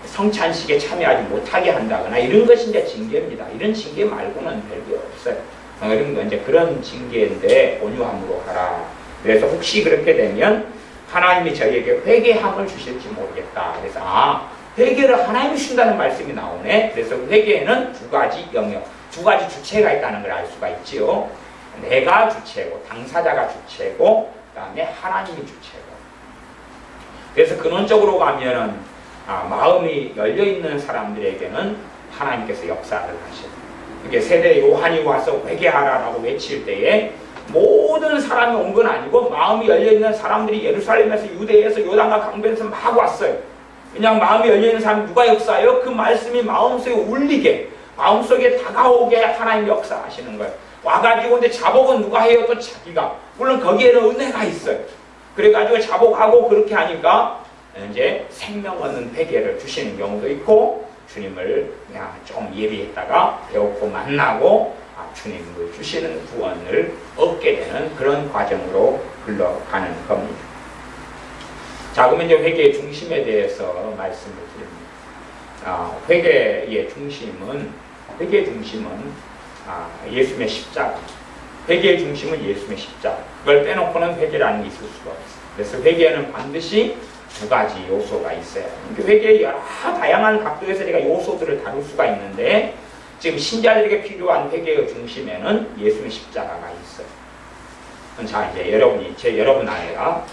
성찬식에 참여하지 못하게 한다거나 이런 것이 이제 징계입니다. 이런 징계 말고는 별게 없어요. 이런 건 이제 그런 징계인데 온유함으로 하라. 그래서 혹시 그렇게 되면 하나님이 저희에게 회개함을 주실지 모르겠다. 그래서 회개를 하나님이 주신다는 말씀이 나오네. 그래서 회개에는 두 가지 영역, 두 가지 주체가 있다는 걸 알 수가 있지요. 내가 주체고 당사자가 주체고 그 다음에 하나님이 주체고. 그래서 근원적으로 가면은 마음이 열려있는 사람들에게는 하나님께서 역사를 하셔요. 이게 세대 요한이 와서 회개하라라고 외칠 때에 모든 사람이 온 건 아니고 마음이 열려있는 사람들이 예루살렘에서 유대에서 요단강 강변에서 막 왔어요. 그냥 마음이 열려있는 사람이 누가 역사해요? 그 말씀이 마음속에 울리게, 마음속에 다가오게 하나님 역사하시는 거예요. 와가지고 근데 자복은 누가 해요? 또 자기가. 물론 거기에는 은혜가 있어요. 그래가지고 자복하고 그렇게 하니까 이제 생명 얻는 회개를 주시는 경우도 있고, 주님을 그냥 좀 예비했다가 배웠고 만나고 주님을 주시는 구원을 얻게 되는 그런 과정으로 흘러가는 겁니다. 자, 그러면 이제 회개의 중심에 대해서 말씀을 드립니다. 회개의 중심은 예수님의 십자가. 회개의 중심은 예수님의 십자가. 그걸 빼놓고는 회개라는 게 있을 수가 없어요. 그래서 회개에는 반드시 두 가지 요소가 있어요. 회개의 여러 다양한 각도에서 제가 요소들을 다룰 수가 있는데, 지금 신자들에게 필요한 회개의 중심에는 예수님의 십자가가 있어요. 자, 이제 여러분 안에가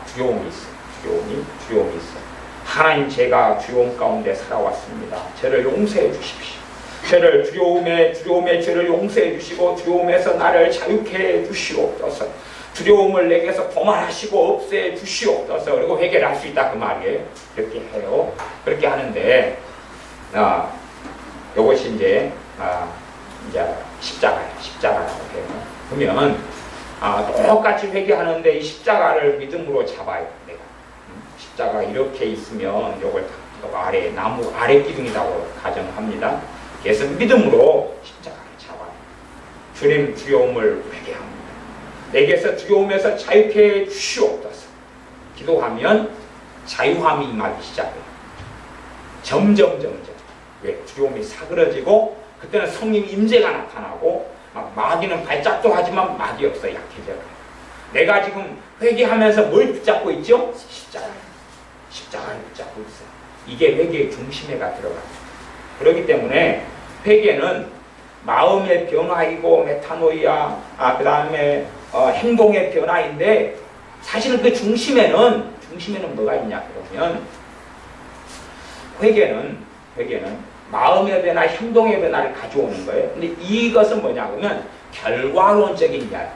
두려움이 있어요. 두려움이 있어요. 하나님, 제가 두려움 가운데 살아왔습니다. 저를 용서해 주십시오. 저를 두려움의 죄를 용서해 주시고 두려움에서 나를 자유케 해 주시옵소서. 두려움을 내게서 거만하시고 없애 주시옵소서. 그리고 회개를 할 수 있다 그 말이에요. 그렇게 해요. 그렇게 하는데 요것이 이제 십자가라고 해요. 그러면 똑같이 회개하는데 이 십자가를 믿음으로 잡아요. 내가 십자가 이렇게 있으면 요걸 아래 나무 아래 기둥이라고 가정합니다. 그래서 믿음으로 십자가를 잡아요. 주님 두려움을 회개합니다. 내게서 두려움에서 자유케 주시옵소서. 기도하면 자유함이 임하기 시작해요. 점점 왜 두려움이 사그러지고, 그때는 성령 임재가 나타나고, 마귀는 발작도 하지만 마귀 없어 약해져요. 내가 지금 회개하면서 뭘 붙잡고 있죠? 십자가를 붙잡고 있어요. 이게 회개의 중심에가 들어가요. 그렇기 때문에 회개는 마음의 변화이고 메타노이아, 그 다음에 행동의 변화인데, 사실은 그 중심에는 뭐가 있냐 그러면, 회개는 마음의 변화, 행동의 변화를 가져오는 거예요. 근데 이것은 뭐냐 그러면 결과론적인 이야기.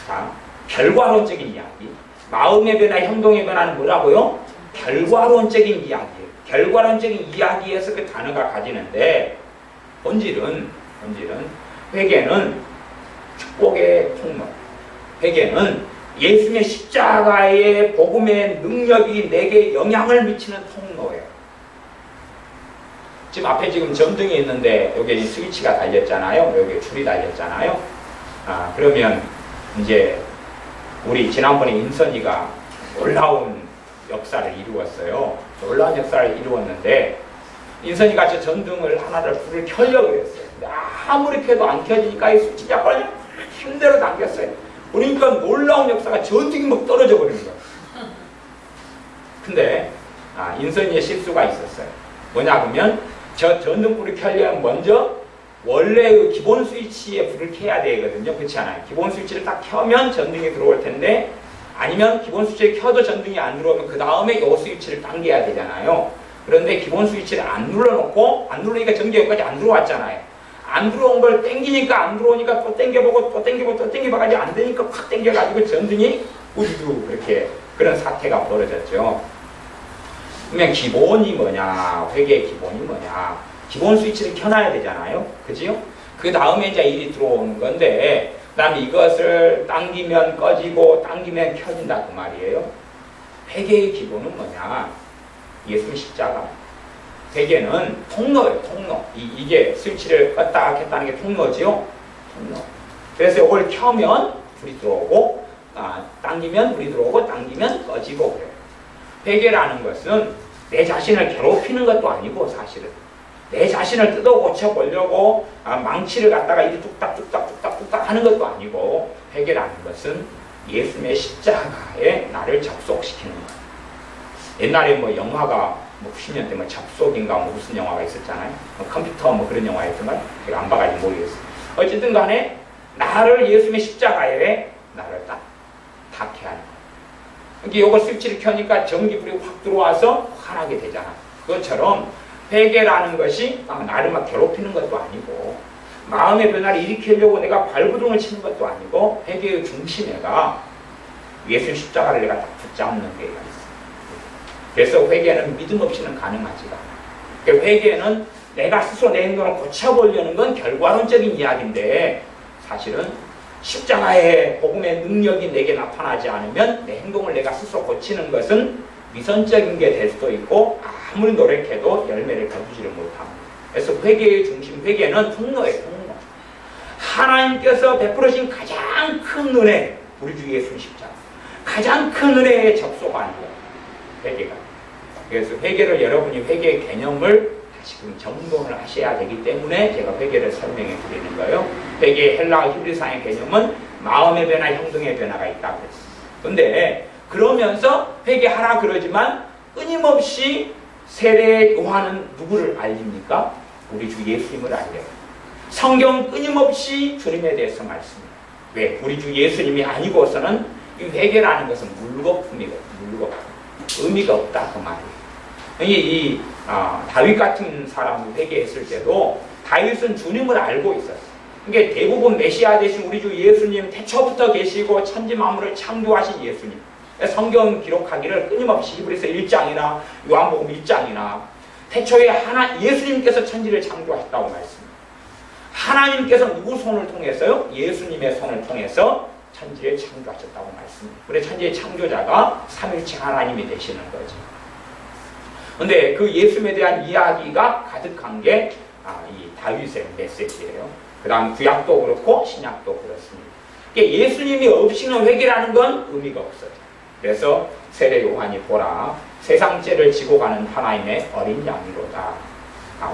자, 결과론적인 이야기. 마음의 변화, 행동의 변화는 뭐라고요? 결과론적인 이야기예요. 결과론적인 이야기에서 그 단어가 가지는데, 본질은 회개는 축복의 통로. 회개는 예수님의 십자가의 복음의 능력이 내게 영향을 미치는 통로예요. 지금 앞에 지금 전등이 있는데 여기 스위치가 달렸잖아요. 여기 줄이 달렸잖아요. 그러면 이제 우리 지난번에 인선이가 놀라운 역사를 이루었어요. 놀라운 역사를 이루었는데, 인선이가 저 전등을 하나를 불을 켜려고 했어요. 근데 아무리 켜도 안 켜지니까 이 스위치가 빨리 힘대로 당겼어요. 그러니까 놀라운 역사가 전등이 막 떨어져 버리는 거예요. 근데 인선이의 실수가 있었어요. 뭐냐 그러면 저 전등불을 켜려면 먼저 원래 그 기본 스위치에 불을 켜야 되거든요. 그렇지 않아요? 기본 스위치를 딱 켜면 전등이 들어올 텐데, 아니면 기본 스위치를 켜도 전등이 안 들어오면 그 다음에 요 스위치를 당겨야 되잖아요. 그런데 기본 스위치를 안 눌러놓고, 안 누르니까 전기 여기까지 안 들어왔잖아요. 안 들어온 걸 땡기니까 안 들어오니까 또 땡겨보고 또 땡겨보고 또 땡겨봐가지고 안 되니까 확 땡겨가지고 전등이 우두두 그렇게 그런 사태가 벌어졌죠. 그러면 기본이 뭐냐, 회개의 기본이 뭐냐, 기본 스위치를 켜놔야 되잖아요. 그지요? 그 다음에 이제 일이 들어오는 건데, 그 다음에 이것을 당기면 꺼지고 당기면 켜진다 그 말이에요. 회개의 기본은 뭐냐, 예수님 십자가. 회개는 통로예요. 통로. 이게 스위치를 껐다 켰다는 게 통로지요. 통로. 그래서 이걸 켜면 불이 들어오고, 당기면 불이 들어오고, 당기면 꺼지고 그래요. 회개라는 것은 내 자신을 괴롭히는 것도 아니고, 사실은 내 자신을 뜯어 고쳐보려고 망치를 갖다가 이리 뚝딱뚝딱 하는 것도 아니고, 회개라는 것은 예수님의 십자가에 나를 접속시키는 거예요. 옛날에 뭐 영화가 90년대 뭐 접속인가 무슨 영화가 있었잖아요. 컴퓨터 그런 영화였던가요? 제가 안 봐가지고 모르겠어요. 어쨌든 간에 나를 예수님의 십자가에 나를 딱 닿게 하는 거예요. 이게 요거 스위치를 켜니까 전기불이 확 들어와서 화나게 되잖아. 그것처럼 회개라는 것이 나를 막 괴롭히는 것도 아니고 마음의 변화를 일으키려고 내가 발부둥을 치는 것도 아니고 회개의 중심에가 예수 십자가를 내가 딱 붙잡는 회개가 있어. 그래서 회개는 믿음 없이는 가능하지가 않아. 회개는 내가 스스로 내 행동을 고쳐보려는 건 결과론적인 이야기인데 사실은 십자가의 복음의 능력이 내게 나타나지 않으면 내 행동을 내가 스스로 고치는 것은 위선적인 게 될 수도 있고 아무리 노력해도 열매를 거두지를 못합니다. 그래서 회개의 중심, 회개는 통로예요. 통로. 하나님께서 베풀어진 가장 큰 은혜, 우리 주 예수 십자가. 가장 큰 은혜에 접속하는 거예요. 회개가. 그래서 회개를 여러분이 회개의 개념을 지금 정돈을 하셔야 되기 때문에 제가 회개를 설명해 드리는 거예요. 회개의 헬라어 히브리상의 개념은 마음의 변화, 행동의 변화가 있다고 했어요. 근데 그러면서 회개하라 그러지만 끊임없이 세례 요한은 누구를 알립니까? 우리 주 예수님을 알려요. 성경 끊임없이 주님에 대해서 말씀해요. 왜? 우리 주 예수님이 아니고서는 이 회개라는 것은 물거품이거든요. 물거품. 의미가 없다 그 말이에요. 다윗 같은 사람이 회개했을 때도 다윗은 주님을 알고 있었어요. 그러니까 대부분 메시아 되신 우리 주 예수님 태초부터 계시고 천지 만물을 창조하신 예수님. 성경 기록하기를 끊임없이 히브리서 1장이나 요한복음 1장이나 태초에 예수님께서 천지를 창조하셨다고 말씀합니다. 하나님께서 누구 손을 통해서요? 예수님의 손을 통해서 천지를 창조하셨다고 말씀합니다. 그래 천지의 창조자가 삼위일체 하나님이 되시는 거죠. 근데 그 예수님에 대한 이야기가 가득한 게 이 다윗의 메시지예요. 그 다음 구약도 그렇고 신약도 그렇습니다. 예수님이 없이는 회개라는 건 의미가 없어요. 그래서 세례 요한이 보라 세상 죄를 지고 가는 하나님의 어린 양이로다.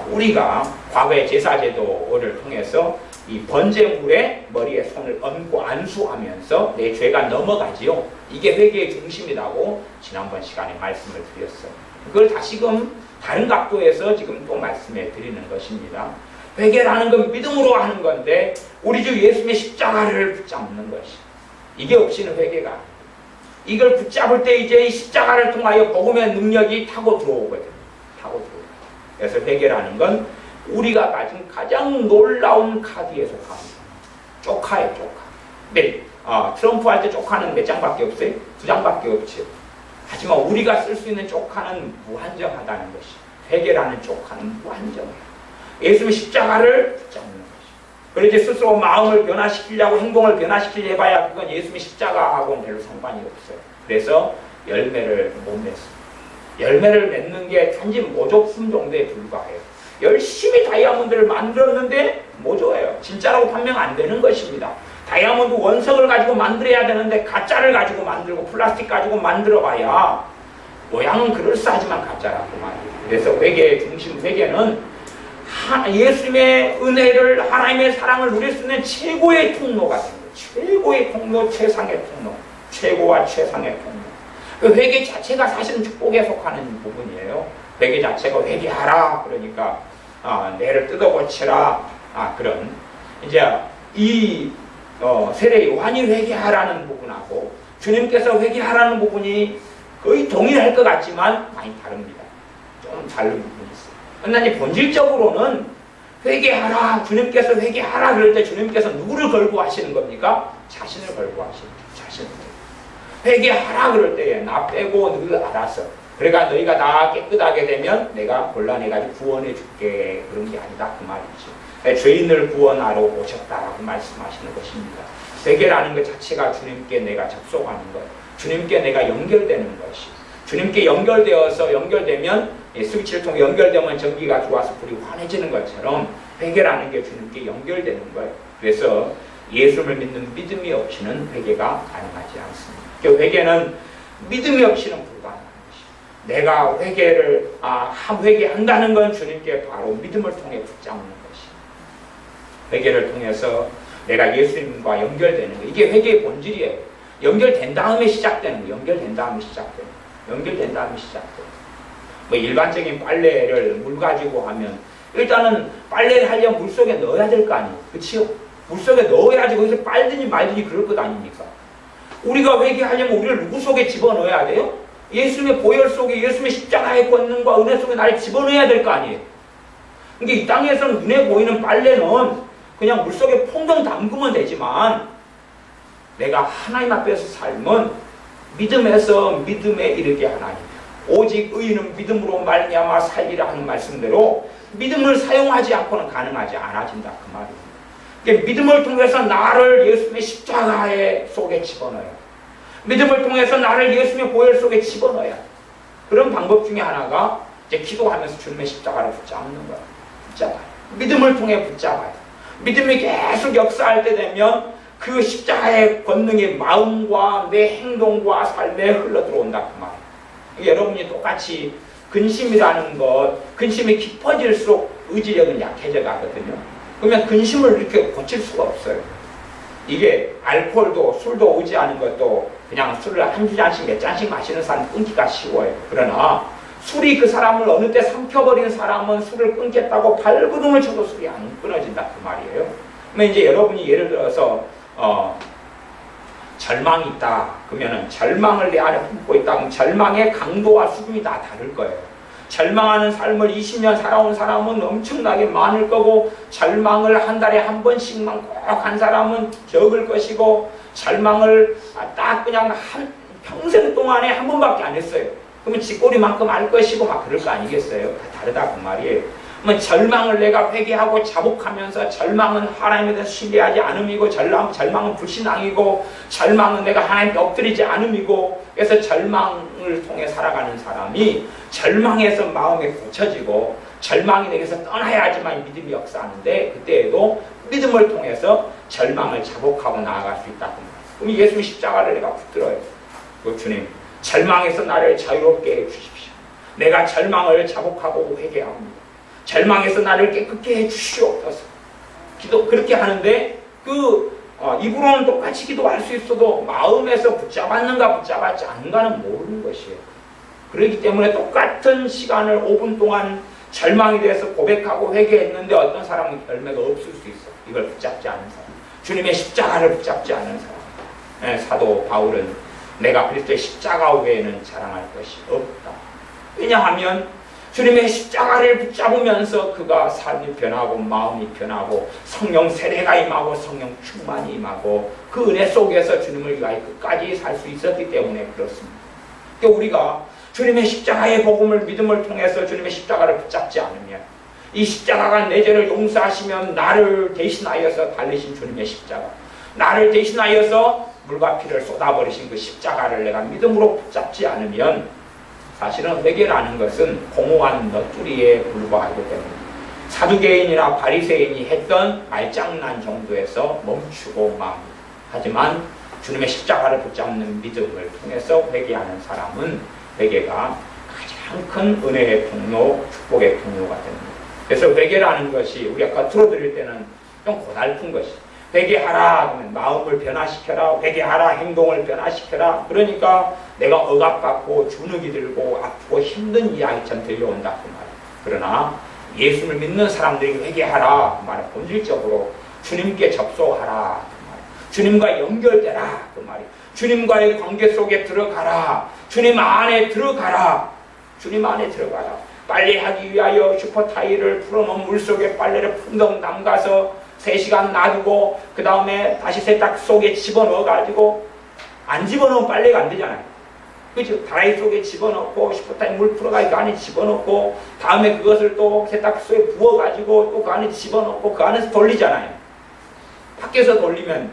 우리가 과거의 제사제도를 통해서 이 번제물에 머리에 손을 얹고 안수하면서 내 죄가 넘어가지요. 이게 회개의 중심이라고 지난번 시간에 말씀을 드렸어요. 그걸 다시금 다른 각도에서 지금 또 말씀해 드리는 것입니다. 회개라는 건 믿음으로 하는 건데 우리 주 예수님의 십자가를 붙잡는 것이 이게 없이는 회개가 아닙니다. 이걸 붙잡을 때 이제 이 십자가를 통하여 복음의 능력이 타고 들어오거든요. 타고 들어오거든요. 그래서 회개라는 건 우리가 가진 가장 놀라운 카드에 속합니다. 조카예요, 조카. 네, 트럼프 할 때 조카는 몇 장밖에 없어요? 2장밖에 없죠. 하지만 우리가 쓸 수 있는 조카는 무한정하다는 것이 회개라는 조카는 무한정해요. 예수님의 십자가를 붙잡는 것이. 그리고 이제 스스로 마음을 변화시키려고 행동을 변화시키려 해봐야 그건 예수님의 십자가하고는 별로 상관이 없어요. 그래서 열매를 못 맺습니다. 열매를 맺는 게 단지 모조품 정도에 불과해요. 열심히 다이아몬드를 만들었는데 모조예요. 진짜라고 판명 안 되는 것입니다. 다이아몬드 원석을 가지고 만들어야 되는데 가짜를 가지고 만들고 플라스틱 가지고 만들어봐야 모양은 그럴싸하지만 가짜라고 말이에요. 그래서 회개의 중심, 회개는 예수님의 은혜를 하나님의 사랑을 누릴 수 있는 최고의 통로가 됩니다. 최고의 통로, 최상의 통로, 최고와 최상의 통로. 회개 자체가 사실은 축복에 속하는 부분이에요. 회개 자체가 회개하라 그러니까 뇌를 뜯어고치라 그런 이제 이 세례 요한이 회개하라는 부분하고 주님께서 회개하라는 부분이 거의 동일할 것 같지만 많이 다릅니다. 좀 다른 부분이 있어요. 그러나 본질적으로는 회개하라, 주님께서 회개하라 그럴 때 주님께서 누구를 걸고 하시는 겁니까? 자신을 걸고 하시는 거예요. 자신을. 회개하라 그럴 때에 나 빼고 너희가 알아서 그러니까 너희가 다 깨끗하게 되면 내가 곤란해가지고 구원해 줄게 그런 게 아니다 그 말이죠. 죄인을 구원하러 오셨다라고 말씀하시는 것입니다. 회개라는 것 자체가 주님께 내가 접속하는 것, 주님께 내가 연결되는 것이, 주님께 연결되면 스위치를 통해 연결되면 전기가 들어와서 불이 환해지는 것처럼 회개라는 게 주님께 연결되는 거예요. 그래서 예수를 믿는 믿음이 없이는 회개가 가능하지 않습니다. 회개는 믿음이 없이는 불가능한 것이에요. 내가 회개를 회개한다는 건 주님께 바로 믿음을 통해 붙잡는 것이에요. 회개를 통해서 내가 예수님과 연결되는 거. 이게 회개의 본질이에요. 연결된 다음에 시작되는 거. 연결된 다음에 시작되는 거. 뭐 일반적인 빨래를 물 가지고 하면 일단은 빨래를 하려면 물 속에 넣어야 될 거 아니에요. 그치요? 물 속에 넣어야지 거기서 빨든지 말든지 그럴 것 아닙니까? 우리가 회개하려면 우리를 누구 속에 집어넣어야 돼요? 예수님의 보혈 속에, 예수님의 십자가의 권능과 은혜 속에 나를 집어넣어야 될 거 아니에요. 그러니까 이 땅에서는 눈에 보이는 빨래는 그냥 물속에 퐁덩 담그면 되지만, 내가 하나님 앞에서 삶은 믿음에서 믿음에 이르게 하나님, 오직 의인은 믿음으로 말미암아 살리라 하는 말씀대로 믿음을 사용하지 않고는 가능하지 않아진다, 그 말입니다. 그러니까 믿음을 통해서 나를 예수님의 십자가의 속에 집어넣어요. 믿음을 통해서 나를 예수님의 보혈 속에 집어넣어야, 그런 방법 중에 하나가 이제 기도하면서 주님의 십자가를 붙잡는 거예요. 붙잡아요. 믿음을 통해 붙잡아요. 믿음이 계속 역사할 때 되면 그 십자가의 권능이 마음과 내 행동과 삶에 흘러들어온다, 그 말이에요. 여러분이 똑같이 근심이라는 것, 근심이 깊어질수록 의지력은 약해져 가거든요. 그러면 근심을 이렇게 고칠 수가 없어요. 이게 알코올도 술도 의지하는 것도 그냥 술을 한두 잔씩 몇 잔씩 마시는 사람 끊기가 쉬워요. 그러나 술이 그 사람을 어느 때 삼켜버린 사람은 술을 끊겠다고 발버둥을 쳐도 술이 안 끊어진다, 그 말이에요. 그러면 이제 여러분이 예를 들어서 절망이 있다 그러면은 절망을 내 안에 품고 있다 그럼 절망의 강도와 수준이 다 다를 거예요. 절망하는 삶을 20년 살아온 사람은 엄청나게 많을 거고, 절망을 한 달에 한 번씩만 꼭 한 사람은 적을 것이고, 절망을 딱 그냥 평생 동안에 한 번밖에 안 했어요. 그러면 쥐꼬리만큼 알 것이고 막 그럴 거 아니겠어요? 다 다르다, 그 말이에요. 그러면 절망을 내가 회개하고 자복하면서, 절망은 하나님에 대해서 신뢰하지 않음이고, 절망은 불신앙이고, 절망은 내가 하나님께 엎드리지 않음이고, 그래서 절망을 통해 살아가는 사람이 절망에서 마음이 고쳐지고, 절망이 내게서 떠나야지만 믿음이 역사하는데, 그때에도 믿음을 통해서 절망을 자복하고 나아갈 수 있다. 그럼 예수님 십자가를 내가 붙들어요. 주님, 절망에서 나를 자유롭게 해주십시오. 내가 절망을 자복하고 회개합니다. 절망에서 나를 깨끗게 해주시옵소서. 기도 그렇게 하는데, 입으로는 똑같이 기도할 수 있어도 마음에서 붙잡았는가 붙잡았지 않는가는 모르는 것이에요. 그렇기 때문에 똑같은 시간을 5분 동안 절망에 대해서 고백하고 회개했는데 어떤 사람은 열매가 없을 수 있어. 이걸 붙잡지 않은 사람, 주님의 십자가를 붙잡지 않은 사람. 네, 사도 바울은 내가 그리스도의 십자가 외에는 자랑할 것이 없다. 왜냐하면 주님의 십자가를 붙잡으면서 그가 삶이 변하고 마음이 변하고 성령 세례가 임하고 성령 충만이 임하고 그 은혜 속에서 주님을 위하여 끝까지 살 수 있었기 때문에 그렇습니다. 그러니까 우리가 주님의 십자가의 복음을 믿음을 통해서 주님의 십자가를 붙잡지 않으면, 이 십자가가 내 죄를 용서하시면 나를 대신하여서 달리신 주님의 십자가, 나를 대신하여서 물과 피를 쏟아버리신 그 십자가를 내가 믿음으로 붙잡지 않으면, 사실은 회개라는 것은 공허한 너뚜리에 불과하게 됩니다. 사두개인이나 바리새인이 했던 말장난 정도에서 멈추고 맙니다. 하지만 주님의 십자가를 붙잡는 믿음을 통해서 회개하는 사람은 회개가 가장 큰 은혜의 통로, 축복의 통로가 됩니다. 그래서 회개라는 것이 우리가 겉으로 드릴 때는 좀 고달픈 것이, 회개하라 하면 마음을 변화시켜라, 회개하라 행동을 변화시켜라, 그러니까 내가 억압받고 주눅이 들고 아프고 힘든 이야기처럼 들려온다 그 말이에요. 그러나 예수를 믿는 사람들에게 회개하라 그 말은 본질적으로 주님께 접속하라 그 말이에요. 주님과 연결되라 그 말이에요. 주님과의 관계 속에 들어가라, 주님 안에 들어가라, 주님 안에 들어가라. 빨래하기 위하여 슈퍼타일을 풀어놓은 물속에 빨래를 풍덩 담가서 3시간 놔두고 그 다음에 다시 세탁 속에 집어넣어가지고, 안 집어넣으면 빨래가 안 되잖아요. 그죠? 다라이 속에 집어넣고 슈퍼타일 물 풀어가지고 그 안에 집어넣고, 다음에 그것을 또 세탁소에 부어가지고 또 그 안에 집어넣고 그 안에서 돌리잖아요. 밖에서 돌리면,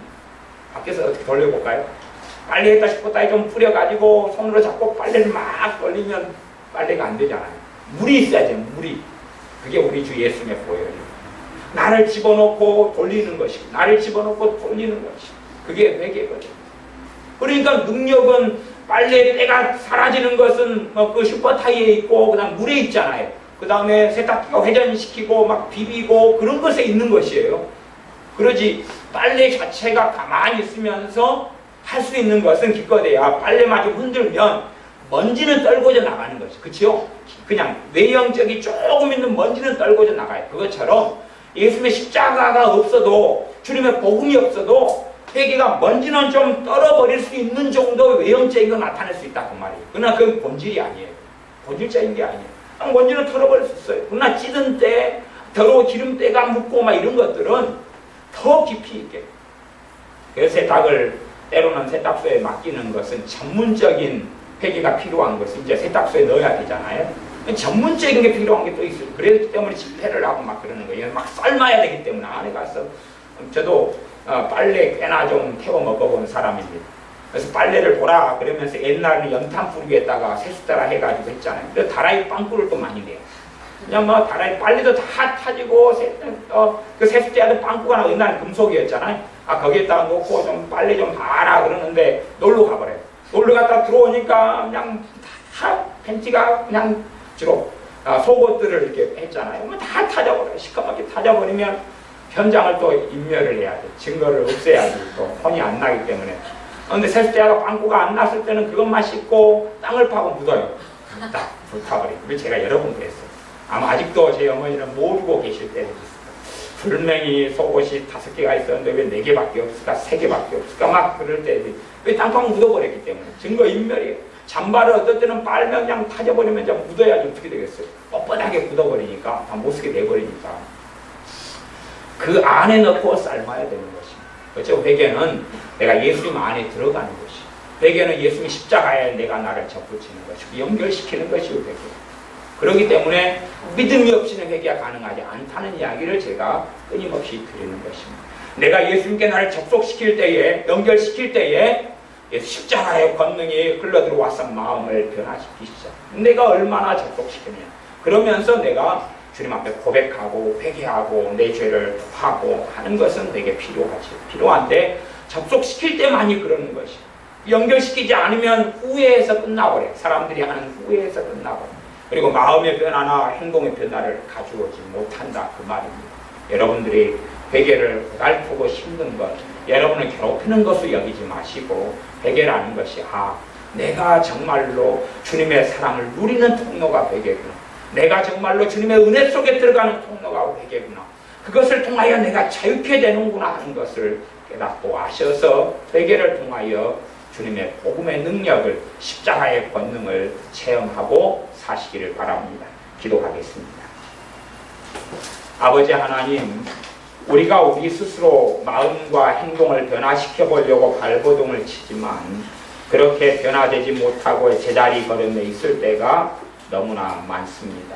밖에서 어떻게 돌려볼까요? 빨래에다 슈퍼타일 좀 뿌려가지고 손으로 잡고 빨래를 막 돌리면 빨래가 안 되잖아요. 물이 있어야죠, 물이. 그게 우리 주 예수님의 보혈이에요. 나를 집어넣고 돌리는 것이고, 나를 집어넣고 돌리는 것이고, 그게 회개거든요. 그러니까 능력은 빨래 때가 사라지는 것은 그 슈퍼타이에 있고, 그 다음 물에 있잖아요. 그 다음에 세탁기가 회전시키고 막 비비고 그런 것에 있는 것이에요. 그러지 빨래 자체가 가만히 있으면서 할 수 있는 것은 기껏해야 빨래마저 흔들면 먼지는 떨궈져 나가는 것이죠. 그렇죠? 그냥 외형적이 조금 있는 먼지는 떨궈져 나가요. 그것처럼 예수님의 십자가가 없어도, 주님의 복음이 없어도 회개가 먼지는 좀 떨어버릴 수 있는 정도 외형적인 거 나타낼 수 있다 그 말이에요. 그러나 그건 본질이 아니에요. 본질적인 게 아니에요. 먼지는 털어버릴 수 있어요. 그러나 찌든 때, 더러워 기름때가 묻고 막 이런 것들은 더 깊이 있게. 그래서 세탁을 때로는 세탁소에 맡기는 것은 전문적인 회계가 필요한 것은 이제 세탁소에 넣어야 되잖아요. 전문적인 게 필요한 게 또 있어요. 그렇기 때문에 집회를 하고 막 그러는 거예요. 막 삶아야 되기 때문에 안에 가서. 저도 빨래 꽤나 좀 태워 먹어본 사람입니다. 그래서 빨래를 보라 그러면서 옛날에는 연탄 뿌리에다가 세숫대라 해가지고 했잖아요. 그래서 다라이 빵꾸를 또 많이 내요. 그냥 뭐 다라이 빨래도 다 타지고 그 세숫대에도 빵꾸가 나고 옛날에 금속이었잖아요. 거기에다가 놓고 좀 빨래 좀 봐라 그러는데 놀러 가버려요. 놀러 갔다 들어오니까 그냥 다 팬티가 그냥 주로 속옷들을 이렇게 했잖아요. 뭐 다 타져버려요. 시커멓게 타져버리면 현장을 또 인멸을 해야 돼. 증거를 없애야지. 또 혼이 안 나기 때문에. 그런데 세숫대가 빵꾸가 안 났을 때는 그것만 씻고 땅을 파고 묻어요. 딱 불타버리고. 그래서 제가 여러 번 그랬어요. 아마 아직도 제 어머니는 모르고 계실 때도 있어요. 분명히 속옷이 5개가 있었는데 왜 4개밖에 없을까? 3개밖에 없을까? 막 그럴 때 왜 땅빵 묻어버렸기 때문에. 증거 인멸이에요. 잠바를 어떨 때는 빨면 그냥 타져버리면 그냥 묻어야지 어떻게 되겠어요. 뻣뻣하게 묻어버리니까 다 못쓰게 돼버리니까. 그 안에 넣고 삶아야 되는 것입니다. 그렇죠? 회개는 내가 예수님 안에 들어가는 것이고, 회개는 예수님이 십자가에 내가 나를 접붙이는 것이고 연결시키는 것이고 회개. 그렇기 때문에 믿음이 없이는 회개가 가능하지 않다는 이야기를 제가 끊임없이 드리는 것입니다. 내가 예수님께 나를 접속시킬 때에, 연결시킬 때에 십자가의 권능이 흘러들어와서 마음을 변화시키시죠. 내가 얼마나 접속시키느냐. 그러면서 내가 주님 앞에 고백하고 회개하고 내 죄를 하고 하는 것은 내게 필요하지. 필요한데 접속시킬 때만이 그러는 것이. 연결시키지 않으면 후회해서 끝나버려요. 사람들이 하는 후회해서 끝나버려요. 그리고 마음의 변화나 행동의 변화를 가져오지 못한다 그 말입니다. 여러분들이 회개를 고달프고 힘든 것, 여러분을 괴롭히는 것으로 여기지 마시고 회개라는 것이 내가 정말로 주님의 사랑을 누리는 통로가 회개구나. 내가 정말로 주님의 은혜 속에 들어가는 통로가 회개구나. 그것을 통하여 내가 자유케 되는구나 하는 것을 깨닫고 아셔서 회개를 통하여 주님의 복음의 능력을, 십자가의 권능을 체험하고 사시기를 바랍니다. 기도하겠습니다. 아버지 하나님, 우리가 우리 스스로 마음과 행동을 변화시켜 보려고 발버둥을 치지만 그렇게 변화되지 못하고 제자리 걸음에 있을 때가 너무나 많습니다.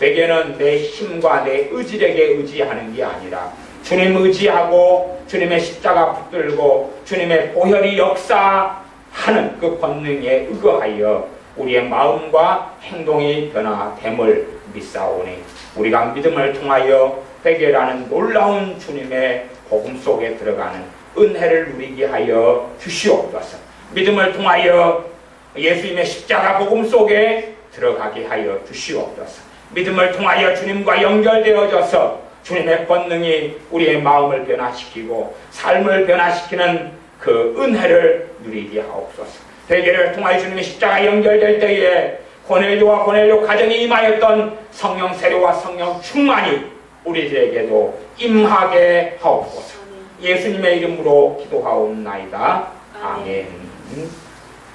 회개는 내 힘과 내 의지력에 의지하는 게 아니라 주님 의지하고 주님의 십자가 붙들고 주님의 보혈이 역사하는 그 권능에 의거하여 우리의 마음과 행동이 변화됨을 믿사오니 우리가 믿음을 통하여 회개라는 놀라운 주님의 복음 속에 들어가는 은혜를 누리게 하여 주시옵소서. 믿음을 통하여 예수님의 십자가 복음 속에 들어가게 하여 주시옵소서. 믿음을 통하여 주님과 연결되어져서 주님의 권능이 우리의 마음을 변화시키고 삶을 변화시키는 그 은혜를 누리게 하옵소서. 회개를 통하여 주님의 십자가 연결될 때에 고넬료와 고넬료 가정이 임하였던 성령 세례와 성령 충만이 우리들에게도 임하게 하옵소서. 예수님의 이름으로 기도하옵나이다. 아멘.